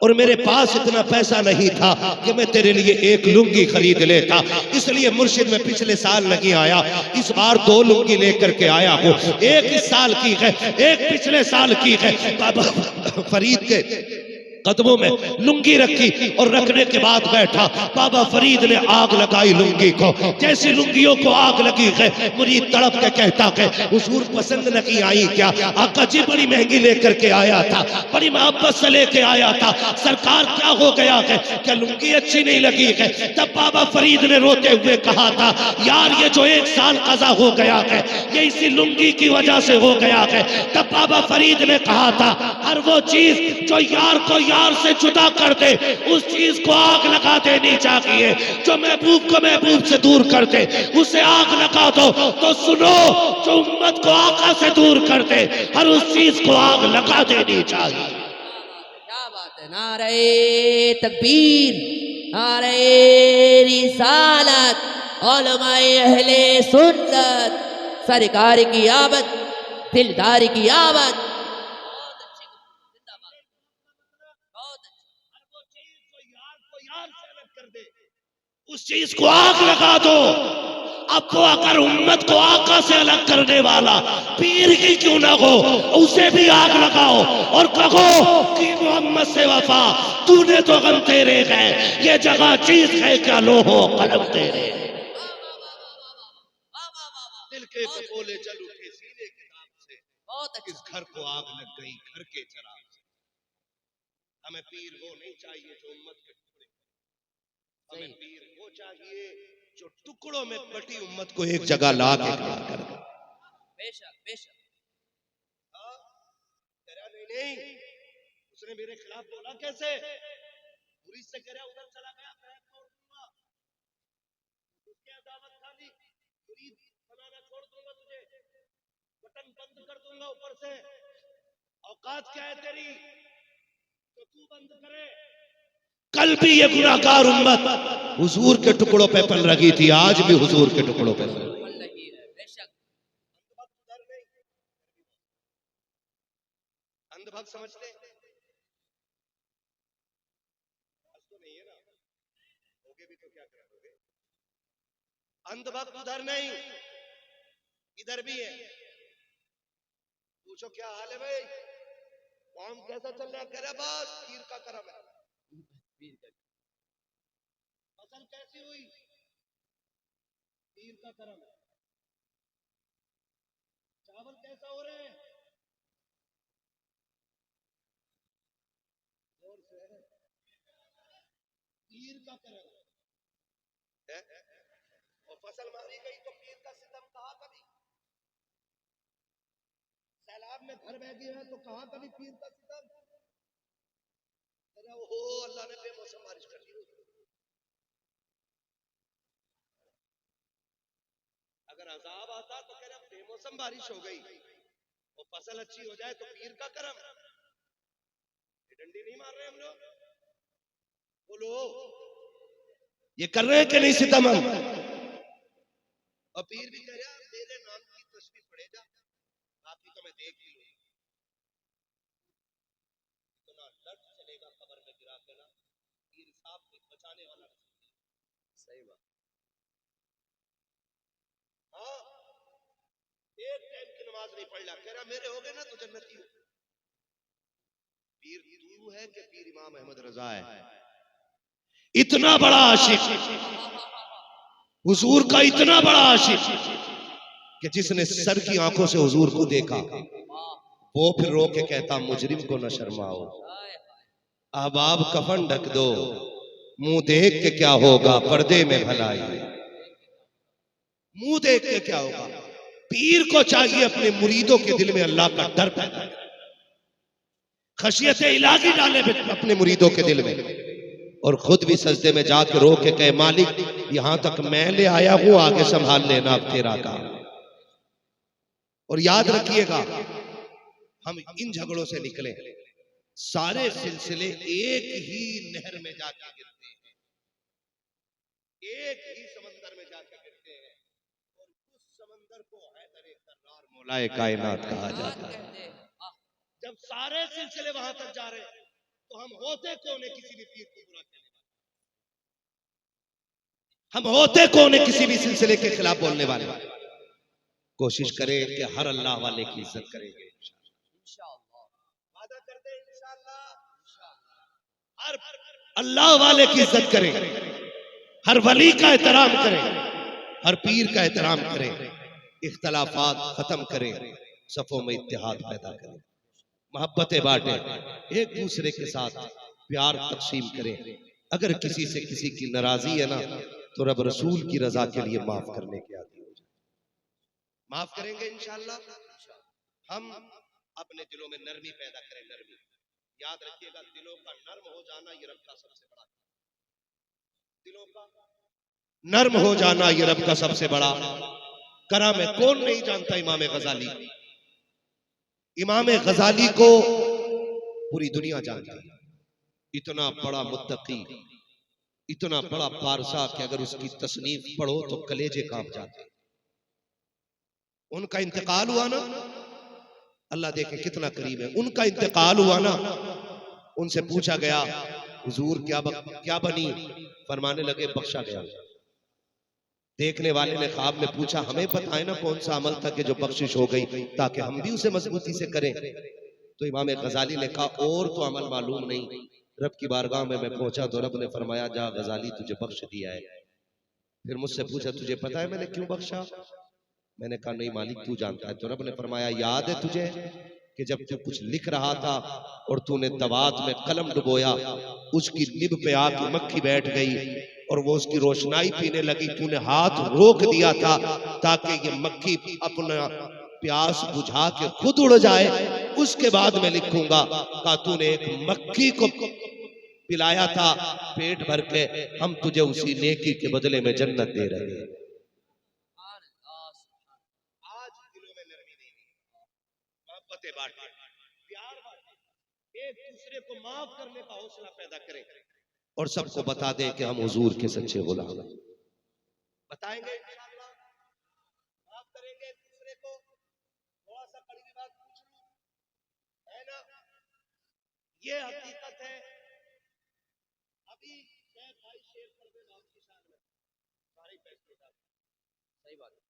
और मेरे पास इतना पैसा नहीं था कि मैं तेरे लिए एक लुंगी खरीद लेता, इसलिए मुर्शिद में पिछले साल नहीं आया, इस बार 2 लुंगी लेकर के आया हूं। एक इस साल की है, एक पिछले साल की है। बाबा फरीद के कदमों में लुंगी रखी और रखने के बाद बैठा। बाबा फरीद ने आग लगाई लुंगी को, जैसी लुंगियों को आग लगी है मुरीद तड़प के कहता है हुजूर पसंद नहीं आई क्या? आका जी बड़ी महंगी लेकर के आया था, बड़ी मोहब्बत से लेके आया था, सरकार क्या हो गया है, क्या लुंगी अच्छी नहीं लगी है? तब बाबा फरीद ने रोते हुए कहा था यार ये जो 1 साल कज़ा हो गया है ये इसी लुंगी की वजह से हो गया है। तब बाबा फरीद ने कहा था हर वो चीज जो यार को यार से जुदा कर दे उस चीज को आग लगा देनी चाहिए, जो महबूब को महबूब से दूर कर दे उसे आग लगा दो। तो सुनो, जो उम्मत को आका से दूर कर दे हर उस चीज को आग लगा देनी चाहिए। क्या बात है, नारे तकबीर, नारे रिसालत, उलमाए अहले सुन्नत, सरकार की आमद, दिलदार की आमद। बहुत अच्छी गुफ्तगू, जिंदाबाद, बहुत अच्छी। उस चीज को आग लगा दो। अब वो अगर उम्मत को आका से अलग करने वाला पीर ही क्यों ना हो उसे भी आग लगाओ और कहो कि मोहम्मद से वफा तूने तो गम तेरे गए, ये जगह चीज है क्या लो हो कलम तेरे। दिल के बोले चल उठे सीने के नाम से, बहुत अच्छा। इस घर को आग लग गई घर के चराग से। हमें पीर वो नहीं चाहिए जो उम्मत के टुकड़े, हमें पीर वो चाहिए जो टुकड़ों में बटी उम्मत को एक जगह ला के खड़ा कर दे। बेशक बेशक। नहीं, उसने मेरे खिलाफ बोला कैसे? पूरी से कह रहा उधर चला गया, मैं छोड़ दूंगा, उसके दावत खाली पूरी बनाना छोड़ दूंगा, तुझे बटन बंद कर दूंगा ऊपर से। औकात क्या है तेरी तो तू बंद करे। कल भी ये गुनाहगार उम्मत हुजूर के टुकड़ों पे पल रही थी, आज भी हुजूर के टुकड़ों पे पल रही है। बेशक। अंधभक्त समझते तो नहीं है ना, होगे भी तो क्या करोगे। अंधभक्त उधर नहीं इधर भी है। पूछो क्या हाल है भाई, काम कैसा चल रहा है? कह रहा बस पीर का करम है। फसल कैसी हुई? पीर का करम है। चावल कैसा हो रहे हैं? जोर से पीर का करम है। और फसल मारी गई तो पीर का सितम कहा कभी? सैलाब में घर बह गया है तो कहा कभी पीर का सितम? ओ अल्लाह ने बेमौसम बारिश कर दी। अगर अगर अजाब आता तो कह रहा बेमौसम बारिश हो गई और फसल अच्छी हो जाए तो पीर का करम। ये डंडी नहीं मार रहे हम लोग, बोलो ये कर रहे हैं कि नहीं सितम हम? और पीर भी कह रहा मेरे नाम की तस्वीर पढ़े जा, बाकी तो मैं देख ही लूंगा। इतना दर्द चलेगा कब्र में गिरा के ना, पीर साहब को बचाने वाला। सही बात। हाँ, एक टाइम की नमाज नहीं पढ़ ला, कह रहा मेरे हो गए ना तो जन्नती हो। पीर तू है कि पीर इमाम अहमद रजा है? इतना बड़ा आशिक, हुजूर का इतना बड़ा आशिक कि जिसने सर की आंखों से हुजूर को देखा वो फिर रो के कहता मुजरिम को न शर्माओ, अब आप कफन ढक दो, मुंह देख के क्या होगा पर्दे में भलाई। मुंह देख के क्या होगा? पीर को चाहिए अपने मुरीदों के दिल में अल्लाह का डर पैदा करे, खशियत इलाही डाले अपने मुरीदों के दिल में, और खुद भी सजदे में जाकर रो के कहे मालिक यहां तक मैं ले आया हूं, आगे संभाल लेना अब तेरा काम। और याद रखिएगा हम इन झगड़ों से निकले, सारे सिलसिले एक ही नहर में जाकर गिरते हैं, एक ही समंदर में जाकर गिरते हैं, और उस समंदर को हैदर कर्रार मौलाए कायनात कहा जाता है। जब सारे सिलसिले वहां तक जा रहे हैं तो हम होते कौन है किसी भी पीर को बुरा कहने वाले? हम होते कौन है किसी भी सिलसिले के खिलाफ बोलने वाले? कोशिश करें कि हर अल्लाह वाले की इज्जत करेंगे इंशाअल्लाह, वादा करते हैं इंशाअल्लाह, हर अल्लाह वाले की इज्जत करें, हर वली का एहतराम करें, हर पीर का एहतराम करें, इख्तलाफात खत्म करें, सफों में इत्तेहाद पैदा करें, मोहब्बतें बांटें, एक दूसरे के साथ प्यार तकसीम करें। अगर किसी से किसी की नाराजगी है ना तो रब रसूल की रजा के लिए माफ करने के आदी हो जाए, माफ करेंगे इंशाअल्लाह। हम अपने दिलों में नरमी पैदा करें, नरमी। याद रखिएगा दिलों का नर्म हो जाना ये रब का सबसे बड़ा, दिलों का नर्म हो जाना ये रब का सबसे बड़ा करम है। कौन नहीं जानता इमाम गजाली? इमाम गजाली को पूरी दुनिया जानती है, इतना बड़ा मुत्तकी, इतना बड़ा पारसा कि अगर उसकी तसनीफ पढ़ो तो कलेजे कांप जाते। उनका इंतकाल हुआ ना, अल्लाह देखे कितना करीब है, उनका इंतकाल हुआ ना, उनसे पूछा गया हुजूर क्या बनी? फरमाने लगे बख्शा गया। देखने वाले ने ख्वाब में पूछा हमें बताए ना कौन सा अमल था कि जो बख्शिश हो गई, ताकि हम भी उसे मजबूती से करें। तो इमाम गजाली ने कहा और तो अमल मालूम नहीं। रब की बारगाह में मैं पहुंचा तो रब ने फरमाया जा गजाली तुझे बख्श दिया है। फिर मुझसे पूछा तुझे पता है मैंने क्यों बख्शा? मैंने कहा नहीं मालिक तू जानता है। तो रब ने फरमाया याद है तुझे कि जब तू कुछ लिख रहा था और तूने दवात में कलम डुबोया, उसकी निब पे आके मक्खी बैठ गई और वो उसकी रोशनाई पीने लगी, तूने हाथ रोक दिया था ताकि ये मक्खी अपना प्यास बुझा के खुद उड़ जाए, उसके बाद मैं लिखूंगा। का तूने एक मक्खी को पिलाया था पेट भर के, हम तुझे उसी नेकी के बदले में जन्नत दे रहे हैं। आज दिलों में नरमी नहीं, मोहब्बतें बांटे, प्यार बांटे, एक दूसरे को माफ करने का हौसला पैदा करें और सबको बता दें कि हम हुजूर के सच्चे गुलाम हैं। बताएंगे इंशाअल्लाह, माफ करेंगे एक दूसरे को। थोड़ा सा कड़वी बात पूछ लूं, है ना, ये हकीकत है। अभी मैं भाई शेर पर दे बात की शान में सारी फैसले का सही बात है,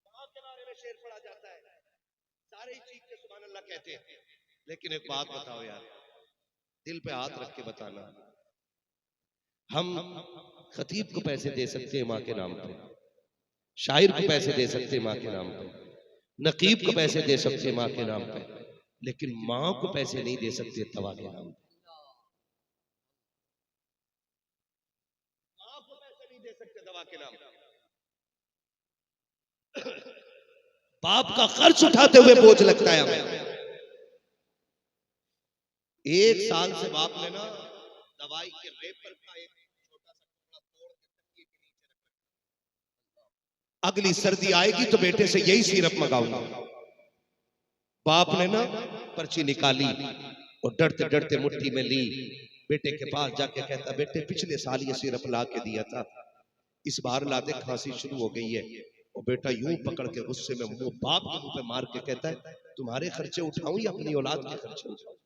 वहां के बारे में शेर पढ़ा जाता है, सारे चीख के सुभान अल्लाह कहते हैं। लेकिन एक बात बताओ यार, दिल पे हाथ रख के बताना, हम खतीब को पैसे दे सकते हैं माँ के नाम पे, शायर को पैसे दे सकते हैं माँ के नाम पे, नकीब को पैसे दे सकते हैं माँ के नाम पे, लेकिन माँ को पैसे नहीं दे सकते तवा के नाम पे। माँ को पैसे नहीं दे सकते दवा के नाम पे। बाप का खर्च उठाते हुए बोझ लगता है हमें। एक साल से बाप ने ना दवाई के रेपर का एक छोटा सा टुकड़ा तोड़ के तकिए के नीचे रखा, अगली सर्दी आएगी तो बेटे से यही सिरप मंगाऊंगा। बाप ने ना पर्ची निकाली और डरते डरते मुट्ठी में ली, बेटे के पास जाके कहता, बेटे पिछले साल ये सिरप ला के दिया था, इस बार लाते खांसी शुरू हो गई है। और बेटा यूं पकड़ के गुस्से में मुंह बाप के मुंह पे मार के कहता है, तुम्हारे खर्चे उठाऊं या अपनी औलाद के खर्चे उठाऊं?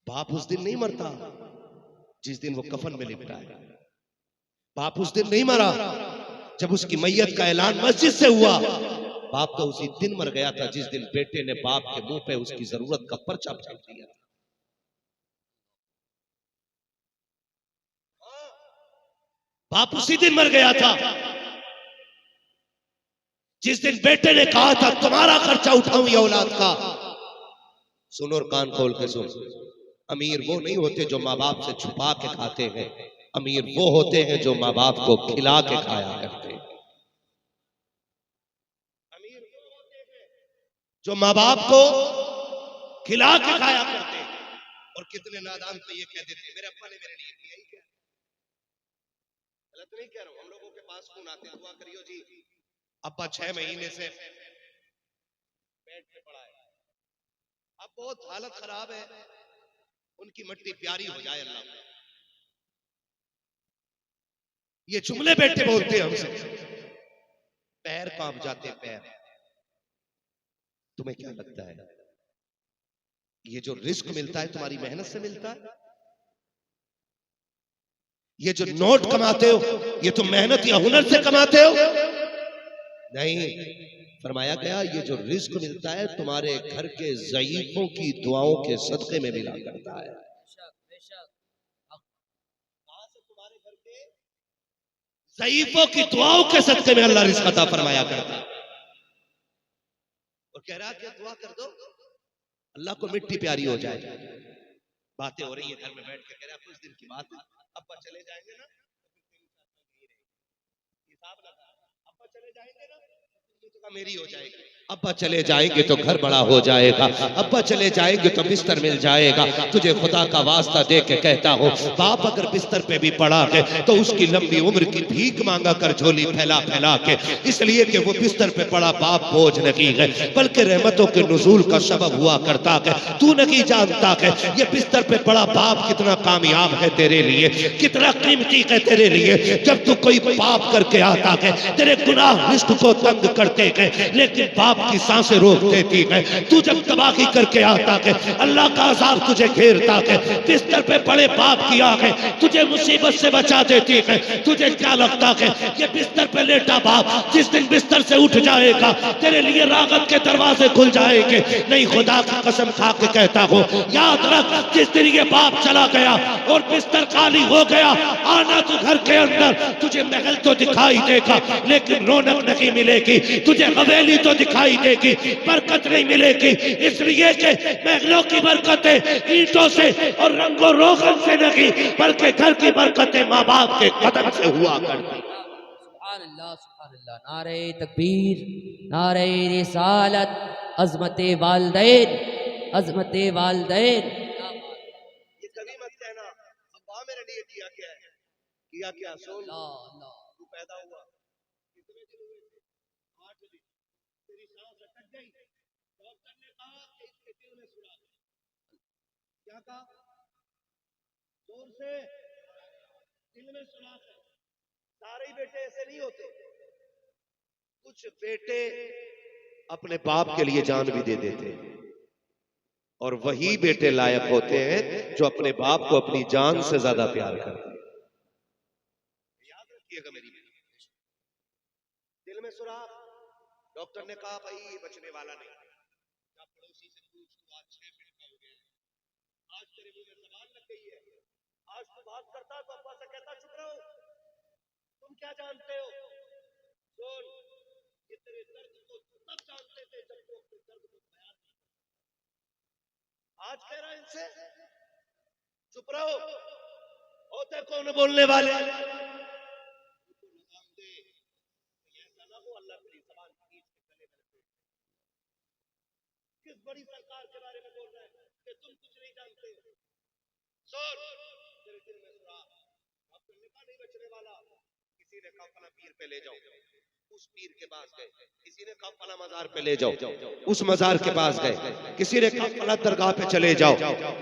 बाप उस दिन नहीं मरता जिस दिन वो कफन में लिपटा है। बाप उस दिन नहीं मरा जब उसकी मैयत का ऐलान मस्जिद से हुआ। बाप तो उसी दिन मर गया था जिस दिन बेटे ने बाप के मुंह पे उसकी जरूरत का पर्चा छाप दिया था। बाप उसी दिन मर गया था जिस दिन बेटे ने कहा था तुम्हारा खर्चा उठाऊं या औलाद का। सुनो और कान खोल के सुन, अमीर वो नहीं होते जो माँ बाप से छुपा के खाते हैं, अमीर वो होते हैं जो माँ बाप को खिला के खाया करते हैं। अमीर वो होते हैं जो माँ बाप को खिला के खाया करते हैं। और कितने नादान तो ये कह देते हैं मेरे अब्बा ने मेरे लिए किया ही क्या। गलत नहीं कह रहा हूं, हम लोगों के पास फोन आते, दुआ करियो जी अब्बा 6 महीने से बेड पे पड़ा है, अब बहुत हालत खराब है, उनकी मट्टी प्यारी हो जाए अल्लाह को। ये जुमले बेटे बोलते हैं हमसे, पैर कांप जाते पैर। तुम्हें क्या लगता है ये जो रिस्क मिलता है तुम्हारी मेहनत से मिलता है? ये जो नोट कमाते हो ये तुम मेहनत या हुनर से कमाते हो? नहीं, फरमाया गया ये जो रिस्क मिलता है तुम्हारे घर के ज़ईफों की दुआओं के सदके में मिला करता है। ज़ईफों की दुआओं के सदके में अल्लाह रिस्क अता फरमाया करता है। और कह रहा कि दुआ कर दो अल्लाह को मिट्टी प्यारी हो जाए। बातें हो रही है घर में बैठ के, कह रहा कुछ दिन की बात है, अब्बा चले जाएंगे ना, हिसाब लगा, अब्बा चले जाएंगे ना तो मेरी हो जाएगी, अब्बा चले जाएंगे तो घर बड़ा हो जाएगा, अब्बा चले जाएंगे तो बिस्तर मिल जाएगा। तुझे खुदा का वास्ता दे के कहता हूँ, बाप अगर बिस्तर पे भी पड़ा है तो उसकी लंबी उम्र की भीख मांगा कर झोली फैला फैला के, इसलिए कि वो बिस्तर पे पड़ा बाप बोझ नहीं है बल्कि रहमतों के नुज़ूल का सबब हुआ करता है। तू नहीं जानता है ये बिस्तर पे पड़ा बाप कितना कामयाब है तेरे लिए, कितना कीमती है तेरे लिए। जब तू कोई पाप करके आता है तेरे गुनाह रिस्क को तंग करते हैं लेकिन बाप की सांसें रोक देती है। तू जब तबाही करके आता है अल्लाह का अज़ाब तुझे घेरता है, बिस्तर पे पड़े बाप की आंखें तुझे मुसीबत से बचा देती है। तुझे क्या लगता है ये बिस्तर पे लेटा बाप जिस दिन बिस्तर से उठ जाएगा तेरे लिए राहत के दरवाजे खुल जाएंगे? नहीं, खुदा की कसम खा के कहता हूँ, याद रख जिस दिन ये बाप चला गया और बिस्तर खाली हो गया, आना तू घर के अंदर, तुझे महल तो दिखाई देगा लेकिन रौनक नहीं मिलेगी, तुझे हवेली तो दिखाई देगी बरकत नहीं मिलेगी, इसलिए कि महलों की बरकतें ईंटों से और रंगो रोगन से नहीं बल्कि घर की बरकतें माँ बाप के कदम से हुआ करती। सुभान अल्लाह, नारे तकबीर, नारे रिसालत, अज़मत वालिदैन, अज़मत वालिदैन। ये कभी मत कहना अब्बा मेरे लिए किया क्या है, किया क्या? सुन, तू पैदा हुआ कितने दिन हुए थे? 8 दिन। तेरी सांस अटक गई, डॉक्टर ने कहा कि इसके दिल में सुराख है। क्या कहा? जोर से, दिल में सुराख है। सारे ही बेटे ऐसे नहीं होते, कुछ बेटे अपने बाप के लिए जान भी दे देते हैं और वही बेटे लायक होते हैं जो अपने बाप को अपनी जान से ज्यादा प्यार करते हैं। याद रखिएगा मेरी बेटी, दिल में सुराख। डॉक्टर ने कहा भाई ये बचने वाला नहीं। क्या पड़ोसी से पूछ, तू आज 6 फीट का हो गया, आज तेरे मुंह में जबान लग गई है, आज तू बात करता तो अब्बा से कहता चुप रहो, तुम क्या जानते हो? सुन, ये तेरे दर्द को तब जानते थे जब तू अपने दर्द को बयान नहीं। आज कह रहा इनसे चुप रहो, होते कौन बोलने वाले? किस बड़ी सरकार के बारे में बोल रहे हैं कि तुम कुछ नहीं जानते? सुन, तेरे दिल में सुराख, डॉक्टर ने कहा नहीं बचने वाला, किसी ने कहा फला पीर पे ले जाओ, उस पीर के पास गए। किसी ने कहा फला मजार पे ले जाओ, उस मजार के पास गए। किसी ने कहा फला दरगाह पे चले जाओ।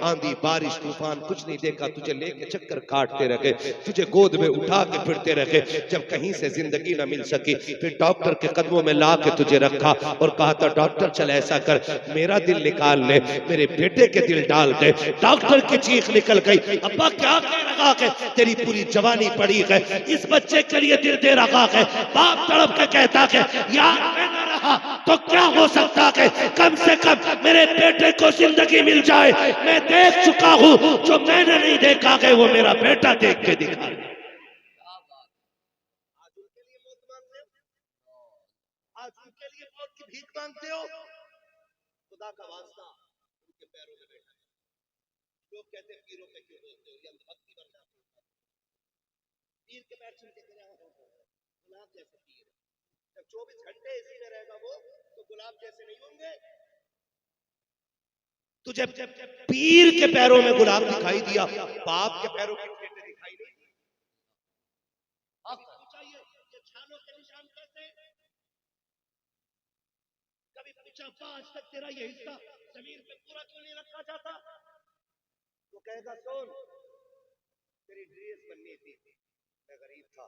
आंधी बारिश तूफान कुछ नहीं देखा, तुझे लेके चक्कर काटते रहे, तुझे गोद में उठा के फिरते रहे। जब कहीं से जिंदगी न मिल सकी, फिर डॉक्टर के कदमों में ला के तुझे रखा और कहा था डॉक्टर चल ऐसा कर, मेरा दिल निकाल ले, मेरे बेटे के दिल डाल दे। डॉक्टर की चीख निकल गई, अब्बा क्या कह रहा है, तेरी पूरी जवानी पड़ी है, इस बच्चे के लिए दिल दे रखा है। बाप तड़प के कहता है यार मैं न रहा तो क्या हो सकता है, कम से कम मेरे बेटे को जिंदगी मिल जाए। मैं देख चुका हूं जो मैंने नहीं देखा है, वो मेरा बेटा देख के दिखा। क्या बात। आज उनके लिए मौत मांगते हो, आज उनके लिए मौत की भीख मांगते हो। खुदा का वास्ता उनके पैरों में बैठा है। लोग कहते हैं पीरों पे क्यों बोलते हो, ये अंधभक्ति बन जाती है। पीर के पैर छूटे करे गुलाब जैसे पीर, जब 24 घंटे इसी में रहेगा वो, तो गुलाब जैसे नहीं होंगे। तुझे पीर के पैरों में गुलाब दिखाई दिया, बाप के पैरों के ठेटे दिखाई नहीं दिए। पूछा ये छालों के निशान कैसे, कभी पूछा आज तक तेरा ये हिस्सा जमीन पे पूरा क्यों नहीं रखा जाता। वो कहेगा सुन, तेरी ड्रेस बननी थी, मैं गरीब था,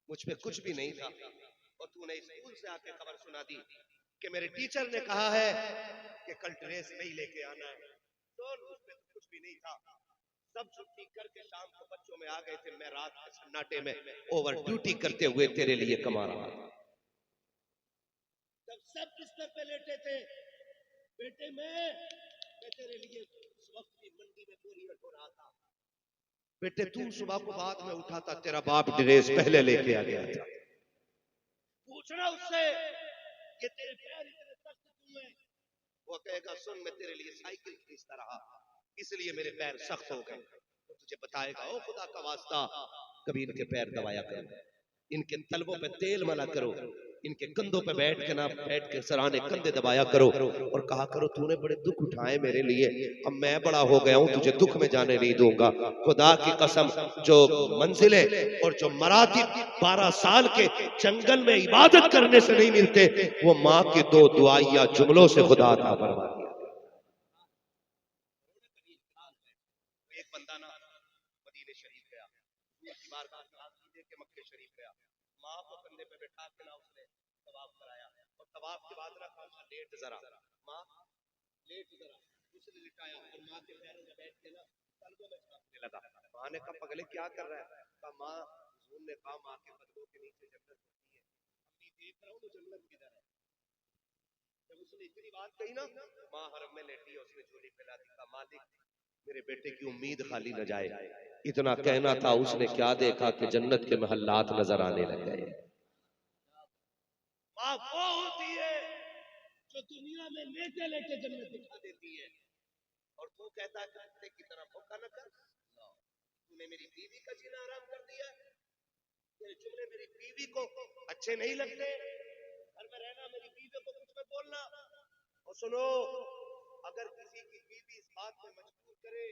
मुझ पे कुछ भी नहीं था, और तूने स्कूल से आके खबर सुना दी कि मेरे टीचर ने कहा है कि कल ड्रेस नहीं लेके आना है। तो उस पे तो कुछ भी नहीं था, सब छुट्टी करके शाम को बच्चों में आ गए थे, मैं रात के सन्नाटे में ओवर ड्यूटी करते हुए तेरे लिए कमा रहा था। जब सब बिस्तर पे लेटे थे, बेटे मैं तेरे लिए उस वक्त की मंडी में बोरी रख रहा था। बेटे तू सुबह को बाद में उठा था, तेरा बाप ड्रेस पहले लेके आ गया था। पूछना उससे ये तेरे पैर इतने सख्त क्यों हैं, वो कहेगा सुन मैं तेरे लिए साइकिल खरीदता रहा, इसलिए मेरे पैर सख्त हो गए। तो तुझे बताएगा ओ खुदा का वास्ता, कभी इनके पैर दबाया करो, इनके तलवों पे तेल मला करो, इनके कंधों पे बैठ के ना बैठ के सराहने कंधे दबाया करो और कहा करो तूने बड़े दुख उठाए मेरे लिए, अब मैं बड़ा हो गया हूं, तुझे दुख में जाने नहीं दूंगा। खुदा की कसम, जो मंजिलें और जो मरातिब 12 साल के जंगल में इबादत करने से नहीं मिलते, वो माँ की 2 दुआइया जुमलों से खुदा अता फरमा दिया। एक बंदा ना मदीने शरीफ गया, की बारगाह के मक्के शरीफ गया, माँ को कंधे पे बैठा के ना उसने तवाफ कराया, और तवाफ के बाद ना कहा लेट जरा, माँ लेट जरा, उसने लिटाया और माँ के पैरों में बैठ के ना तलवों में छापने लगा। माँ ने कहा पगले क्या कर रहा है, कहा माँ हुजूर ने कहा माँ के कदमों के नीचे जन्नत होती है, अभी देख रहा हूँ वो जन्नत किधर है। जब उसने इतनी बात कही ना, माँ हरम में लेटी, उसने झोली फैला दी, कहा मालिक मेरे बेटे की उम्मीद खाली न जाए। इतना कहना था, उसने क्या देखा कि जन्नत के महल्लात नजर आने लग गए। माँ वो होती है जो दुनिया में लेटे लेटे जन्नत दिखा देती है, और तू कहता है कुत्ते की तरह भूखा न कर, तूने मेरी बीवी का जीना आराम कर दिया, तेरे जुमले मेरी बीवी को अच्छे नहीं लगते, घर में रहना, मेरी बीवी को कुछ मत बोलना। और सुनो, अगर किसी की बीवी इस बात में मजबूर करे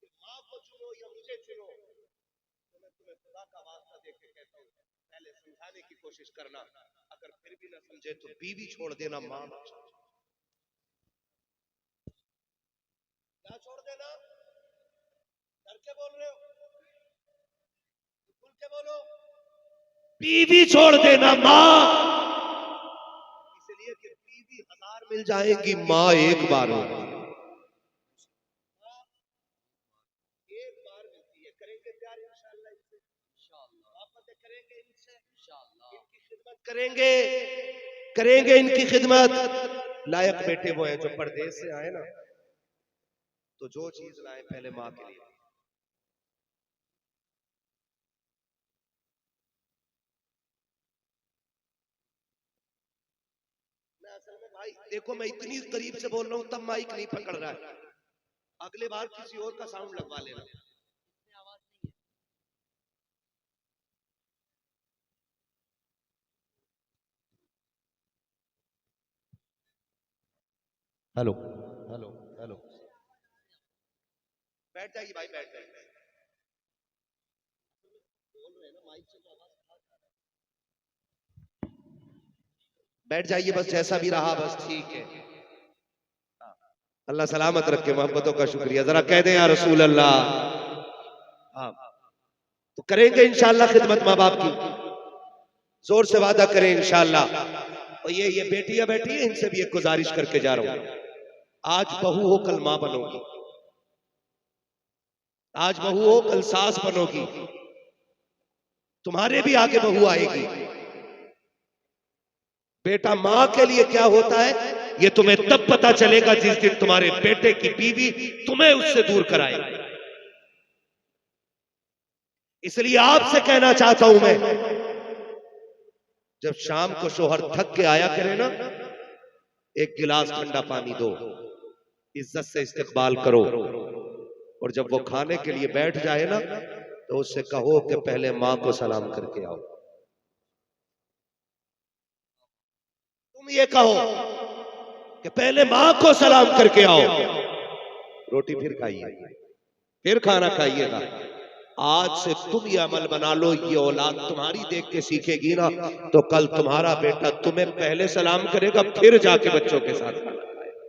कि माँ को चुनो या मुझे चुनो, तो मैं तुम्हें खुदा का वास्ता देके कहता हूँ पहले समझाने की कोशिश करना, अगर फिर भी ना समझे तो बीवी छोड़ देना, माँ मत छोड़। क्या छोड़ देना, डर के बोल रहे हो, खुल के बोलो, बीवी छोड़ देना माँ, इसलिए कि बीवी 1000 मिल जाएगी, माँ एक बार होगी, एक बार मिलती है। करेंगे प्यार इंशाअल्लाह इनसे, इंशाअल्लाह मोहब्बत करेंगे इनसे, इंशाअल्लाह इनकी खिदमत करेंगे इनकी खिदमत। लायक बेटे वो हैं जो परदेश से आए ना, तो जो चीज लाए पहले माँ के लिए। मैं असल में भाई देखो, मैं इतनी करीब से बोल रहा हूँ तब माइक नहीं पकड़ रहा है, अगले बार किसी और का साउंड लगवा लेना। आवाज नहीं है। हेलो हेलो हेलो, बैठ जाइए भाई, बैठ जाइए, बोल रहे हैं ना माइक से तो आवाज बैठ जाइए बस, जैसा भी रहा बस ठीक है। अल्लाह सलामत रखे, मोहब्बतों का शुक्रिया। जरा कह दें या रसूल अल्लाह। हाँ, तो करेंगे इंशाअल्लाह खिदमत माँ बाप की, जोर से वादा करें इंशाअल्लाह। और ये बेटियां बैठी है, इनसे भी एक गुजारिश करके जा रहा हूं, आज बहू हो कल मां बनोगी, आज बहू हो कल सास बनोगी, तुम्हारे भी आगे बहू आएगी। बेटा मां के लिए क्या होता है ये तुम्हें तब पता चलेगा जिस दिन तुम्हारे बेटे की बीवी तुम्हें उससे दूर कराए। इसलिए आपसे कहना चाहता हूं मैं, जब शाम को शोहर थक के आया करे ना, एक गिलास ठंडा पानी दो, इज्जत से इस्तकबाल करो, और जब वो खाने के लिए बैठ जाए ना तो उससे कहो कि पहले मां को सलाम करके आओ। तुम ये कहो कि पहले मां को सलाम करके आओ, रोटी फिर खाइए, फिर खाना खाइएगा। आज से तुम ये अमल बना लो, ये औलाद तुम्हारी देख के सीखेगी ना, तो कल तुम्हारा बेटा तुम्हें पहले सलाम करेगा, फिर जाके बच्चों के साथ खाना खाएगा।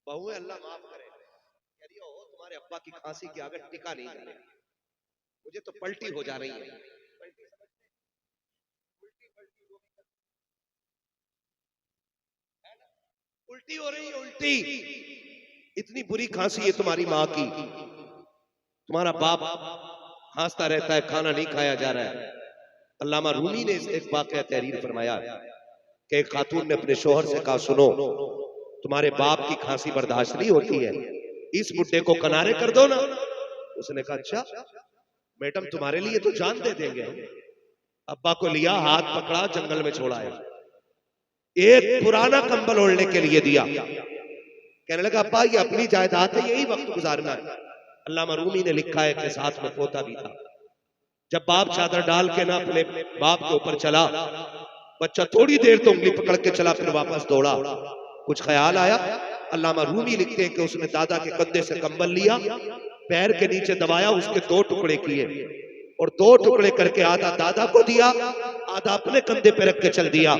बहू अल्लाह माफ करे, कह रही हो तुम्हारे अब्बा की खांसी की आगे टिका नहीं करे, मुझे तो पलटी हो जा रही है। उल्टी हो रही है, उल्टी। इतनी बुरी खांसी है तुम्हारी माँ की, तुम्हारा बाप खांसता रहता है, खाना नहीं खाया जा रहा है। अल्लामा रूमी ने एक वाक़या तहरीर फरमाया कि एक खातून ने अपने शोहर से कहा, सुनो तुम्हारे बाप की खांसी बर्दाश्त नहीं होती है, इस बुड्ढे को किनारे कर दो ना। उसने कहा अच्छा मैडम तुम्हारे लिए तो जान दे देंगे। अब्बा को लिया, हाथ पकड़ा, जंगल में छोड़ाया, एक पुराना कंबल ओढ़ने के लिए दिया, कहने लगा अब्बा ये अपनी जायदाद है, यही वक्त गुजारना है। अल्लामा रूमी ने लिखा है कि साथ में पोता भी था। जब बाप चादर डाल के ना अपने बाप के ऊपर चला, बच्चा थोड़ी देर तो उंगली पकड़ के चला, फिर वापस दौड़ा। कुछ ख्याल आया, अल्लामा रूमी लिखते हैं कि उसने दादा के कंधे से कंबल लिया, पैर के नीचे दबाया, उसके 2 टुकड़े किए और 2 टुकड़े करके आधा दादा को दिया, आधा अपने कंधे पे रख के चल दिया।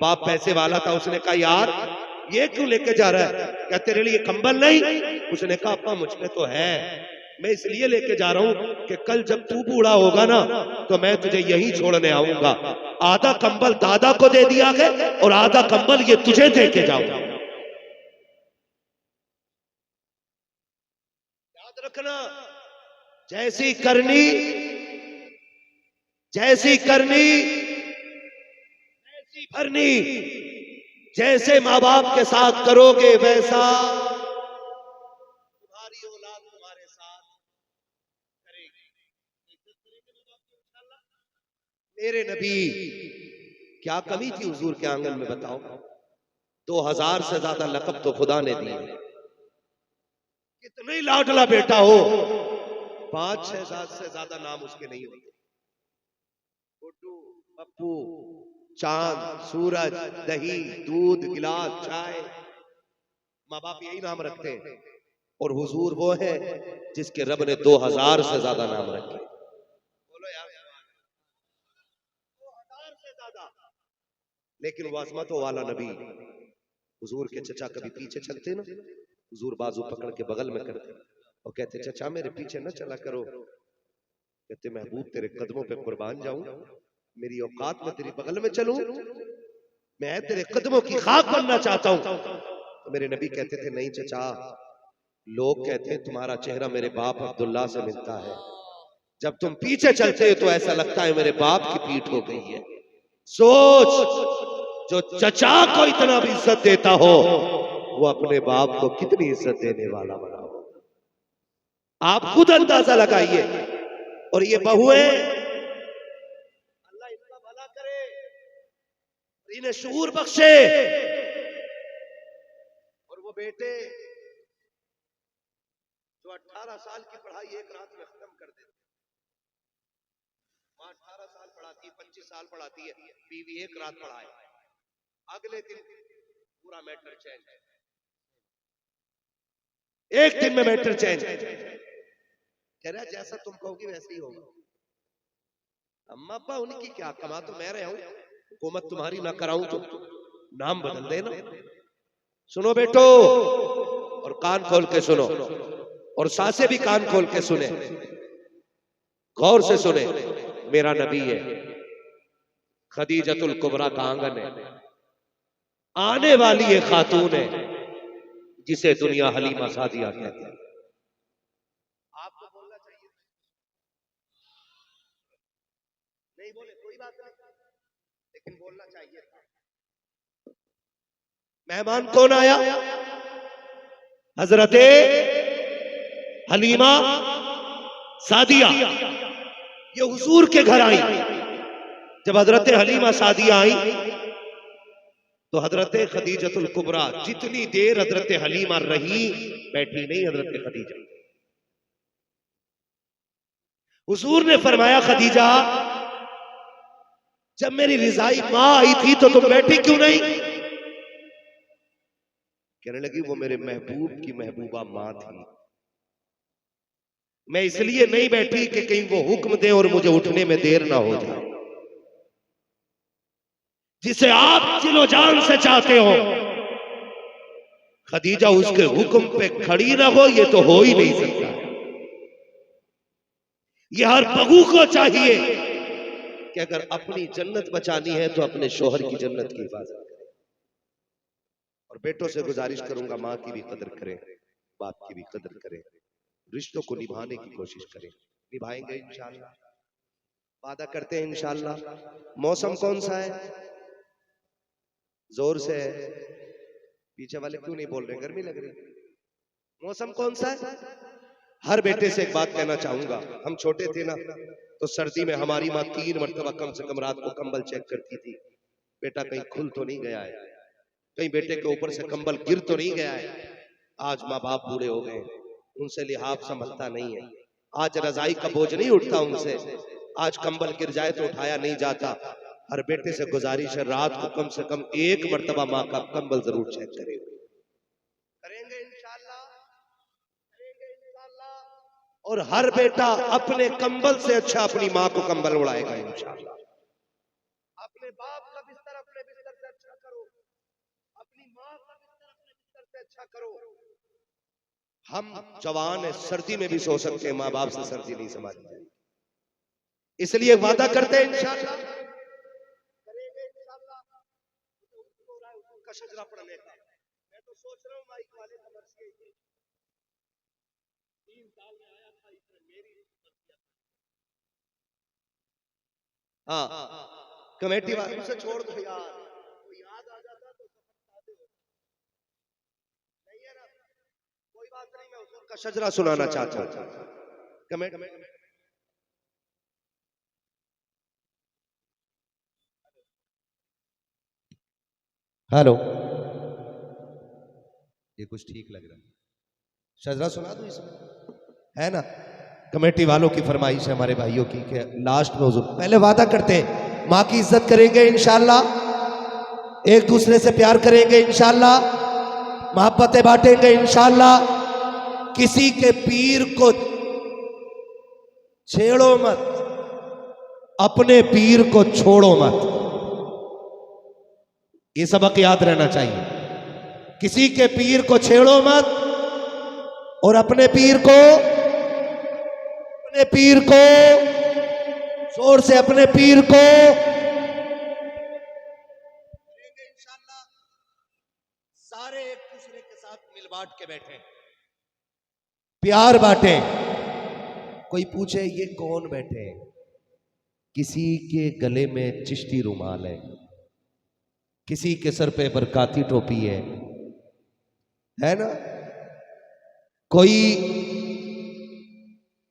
बाप पैसे वाला था, उसने कहा यार ये क्यों लेके जा रहा है? क्या तेरे लिए कंबल नहीं? उसने कहा अब्बा मुझ पे तो है, मैं इसलिए लेके जा रहा हूं कि कल जब तू बूढ़ा होगा ना तो मैं तुझे यही छोड़ने आऊंगा। आधा कंबल दादा को दे दिया गया और आधा कंबल ये तुझे दे के जाऊंगा। याद रखना, जैसी करनी जैसी करनी वैसी भरनी, जैसे माँ बाप के साथ करोगे वैसा तुम्हारी औलाद तुम्हारे साथ करेगी। मेरे नबी क्या कमी थी हुजूर के आंगन में बताओ? 2000 से ज्यादा लकब तो खुदा ने दिए, कितने लाडला बेटा हो, 5-6 से ज्यादा नाम उसके नहीं होते। गुड्डू, पप्पू, चांद, सूरज, दही, दूध, गिलास, चाय, माँ बाप यही नाम रखते हैं। और हुजूर वो है जिसके रब ने 2000 से ज्यादा नाम रखे। बोलो यार 2000 से ज्यादा। लेकिन वो अजमतों वाला नबी, हुजूर के चचा कभी पीछे चलते ना, हुजूर बाजू पकड़ के बगल में करते और कहते चचा मेरे पीछे न चला करो। कहते महबूब तेरे कदमों पे कुर्बान जाऊं, मेरी औकात में तेरी बगल में चलूं, मैं तेरे कदमों की खाक बनना चाहता हूं। तो मेरे नबी कहते थे नहीं चचा, लोग कहते हैं तुम्हारा चेहरा मेरे बाप अब्दुल्ला से मिलता है, जब तुम पीछे चलते हो तो ऐसा लगता है मेरे बाप की पीठ हो गई है। सोच, जो चचा को इतना भी इज्जत देता हो वो अपने बाप को कितनी इज्जत देने वाला बना हो। आप खुद अंदाजा लगाइए। और ये बहुएं अल्लाह इनका भला करे, इन्हें शऊर बख्शे। और वो बेटे जो 18 साल की पढ़ाई एक रात में खत्म कर देते, मां 18 साल पढ़ाती है, 25 साल पढ़ाती है, बीवी एक रात पढ़ाए, अगले दिन पूरा मैटर चेंज है, एक दिन में मैटर चेंज। कह रहा जैसा तुम कहोगी वैसे ही होगा। अम्मा अब्बा उनकी क्या, कमा तो मैं रहा हूं, हुकूमत तुम्हारी ना कराऊं तो नाम बदल देना। सुनो बेटो, और कान खोल के सुनो, और सासे भी कान खोल के सुने, गौर से सुने। मेरा नबी है, खदीजतुल कुबरा का आंगन है, आने वाली ये खातून है जिसे दुनिया हलीमा सादिया कहती है। आपको बोलना चाहिए, नहीं बोले कोई बात नहीं, लेकिन बोलना चाहिए था। मेहमान कौन आया? हजरते हलीमा सादिया। ये हुजूर के घर आई। जब हजरते हलीमा सादिया आई तो हजरते खदीजतुल कुबरा, जितनी देर हजरते हलीमा रही, बैठी नहीं हजरते खदीजा। हुजूर ने फरमाया, खदीजा जब मेरी रिजाई मां आई थी तो तुम बैठी क्यों नहीं? कहने लगी, वो मेरे महबूब की महबूबा मां थी, मैं इसलिए नहीं बैठी कि कहीं वो हुक्म दे और मुझे उठने में देर ना हो जाए। जिसे आप दिलो जान से चाहते हो खदीजा, उसके हुक्म पे खड़ी ना हो, ये तो हो ही नहीं सकता। ये हर बहू को चाहिए कि अगर अपनी जन्नत बचानी है तो अपने शोहर की जन्नत की हिफाजत करें। और बेटों से गुजारिश करूंगा, मां की भी कदर करें, बाप की भी कदर करें, रिश्तों को निभाने की कोशिश करें। निभाएंगे इंशाअल्लाह, वादा करते हैं इंशाअल्लाह। मौसम कौन सा है? जोर से है, पीछे वाले क्यों नहीं बोल रहे? गर्मी लग रही। मौसम कौन सा है? हर बेटे से एक बात कहना चाहूंगा, हम छोटे थे ना तो सर्दी में हमारी माँ 3 मरतबा कम से कम रात को कंबल चेक करती थी, बेटा कहीं खुल तो नहीं गया है, कहीं बेटे के ऊपर से कंबल गिर तो नहीं गया है। आज माँ बाप बूढ़े हो गए, उनसे लिहाफ संभलता नहीं है, आज रजाई का बोझ नहीं उठता उनसे, आज कंबल गिर जाए तो उठाया नहीं जाता। हर बेटे से गुजारिश है, रात को कम से कम 1 मरतबा माँ का कंबल जरूर चेक करेंगे। करेंगे इंशाअल्लाह, करेंगे इंशाअल्लाह। और हर बेटा अपने कंबल से अच्छा अपनी माँ को कंबल उड़ाएगा इंशाअल्लाह। अपने बाप का बिस्तर अपने बिस्तर से अच्छा करो, अपनी माँ का बिस्तर अपने बिस्तर से अच्छा करो। हम जवान है, सर्दी में भी सो सकते हैं, माँ बाप से सर्दी नहीं संभाली जाएगी। इसलिए वादा करते हैं इंशाअल्लाह, करेंगे इंशाअल्लाह। का शजरा पढ़ने का मैं तो सोच रहा हूँ, माइक वाले का मर्जी है, 3 साल में आया था, इसमें मेरी हाँ कमेटी वालों से छोड़ दो यार, तो याद आ जाता तो नहीं है ना, कोई बात नहीं। मैं हुजूर का शजरा सुनाना चाहता हूँ। कमेटी हेलो, ये कुछ ठीक लग रहा है, शजरा सुना दो इसमें, है ना? कमेटी वालों की फरमाइश है, हमारे भाइयों की, कि लास्ट में हुजूर पहले वादा करते हैं, माँ की इज्जत करेंगे इंशाअल्लाह, एक दूसरे से प्यार करेंगे इंशाअल्लाह, मोहब्बतें बांटेंगे इंशाअल्लाह, किसी के पीर को छेड़ो मत, अपने पीर को छोड़ो मत, ये सबक याद रहना चाहिए। किसी के पीर को छेड़ो मत और अपने पीर को जोर से अपने पीर को इंशाअल्लाह। सारे एक दूसरे के साथ मिल बांट के बैठे, प्यार बांटे। कोई पूछे ये कौन बैठे, किसी के गले में चिश्ती रुमाल है, किसी के सर पे बरकाती टोपी है ना, कोई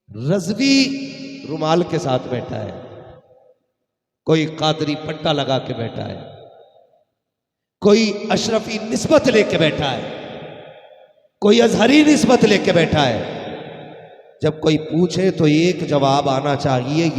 रज़वी रुमाल के साथ बैठा है, कोई कादरी पट्टा लगा के बैठा है, कोई अशरफी निस्बत लेके बैठा है, कोई अजहरी निस्बत लेके बैठा है। जब कोई पूछे तो एक जवाब आना चाहिए, ये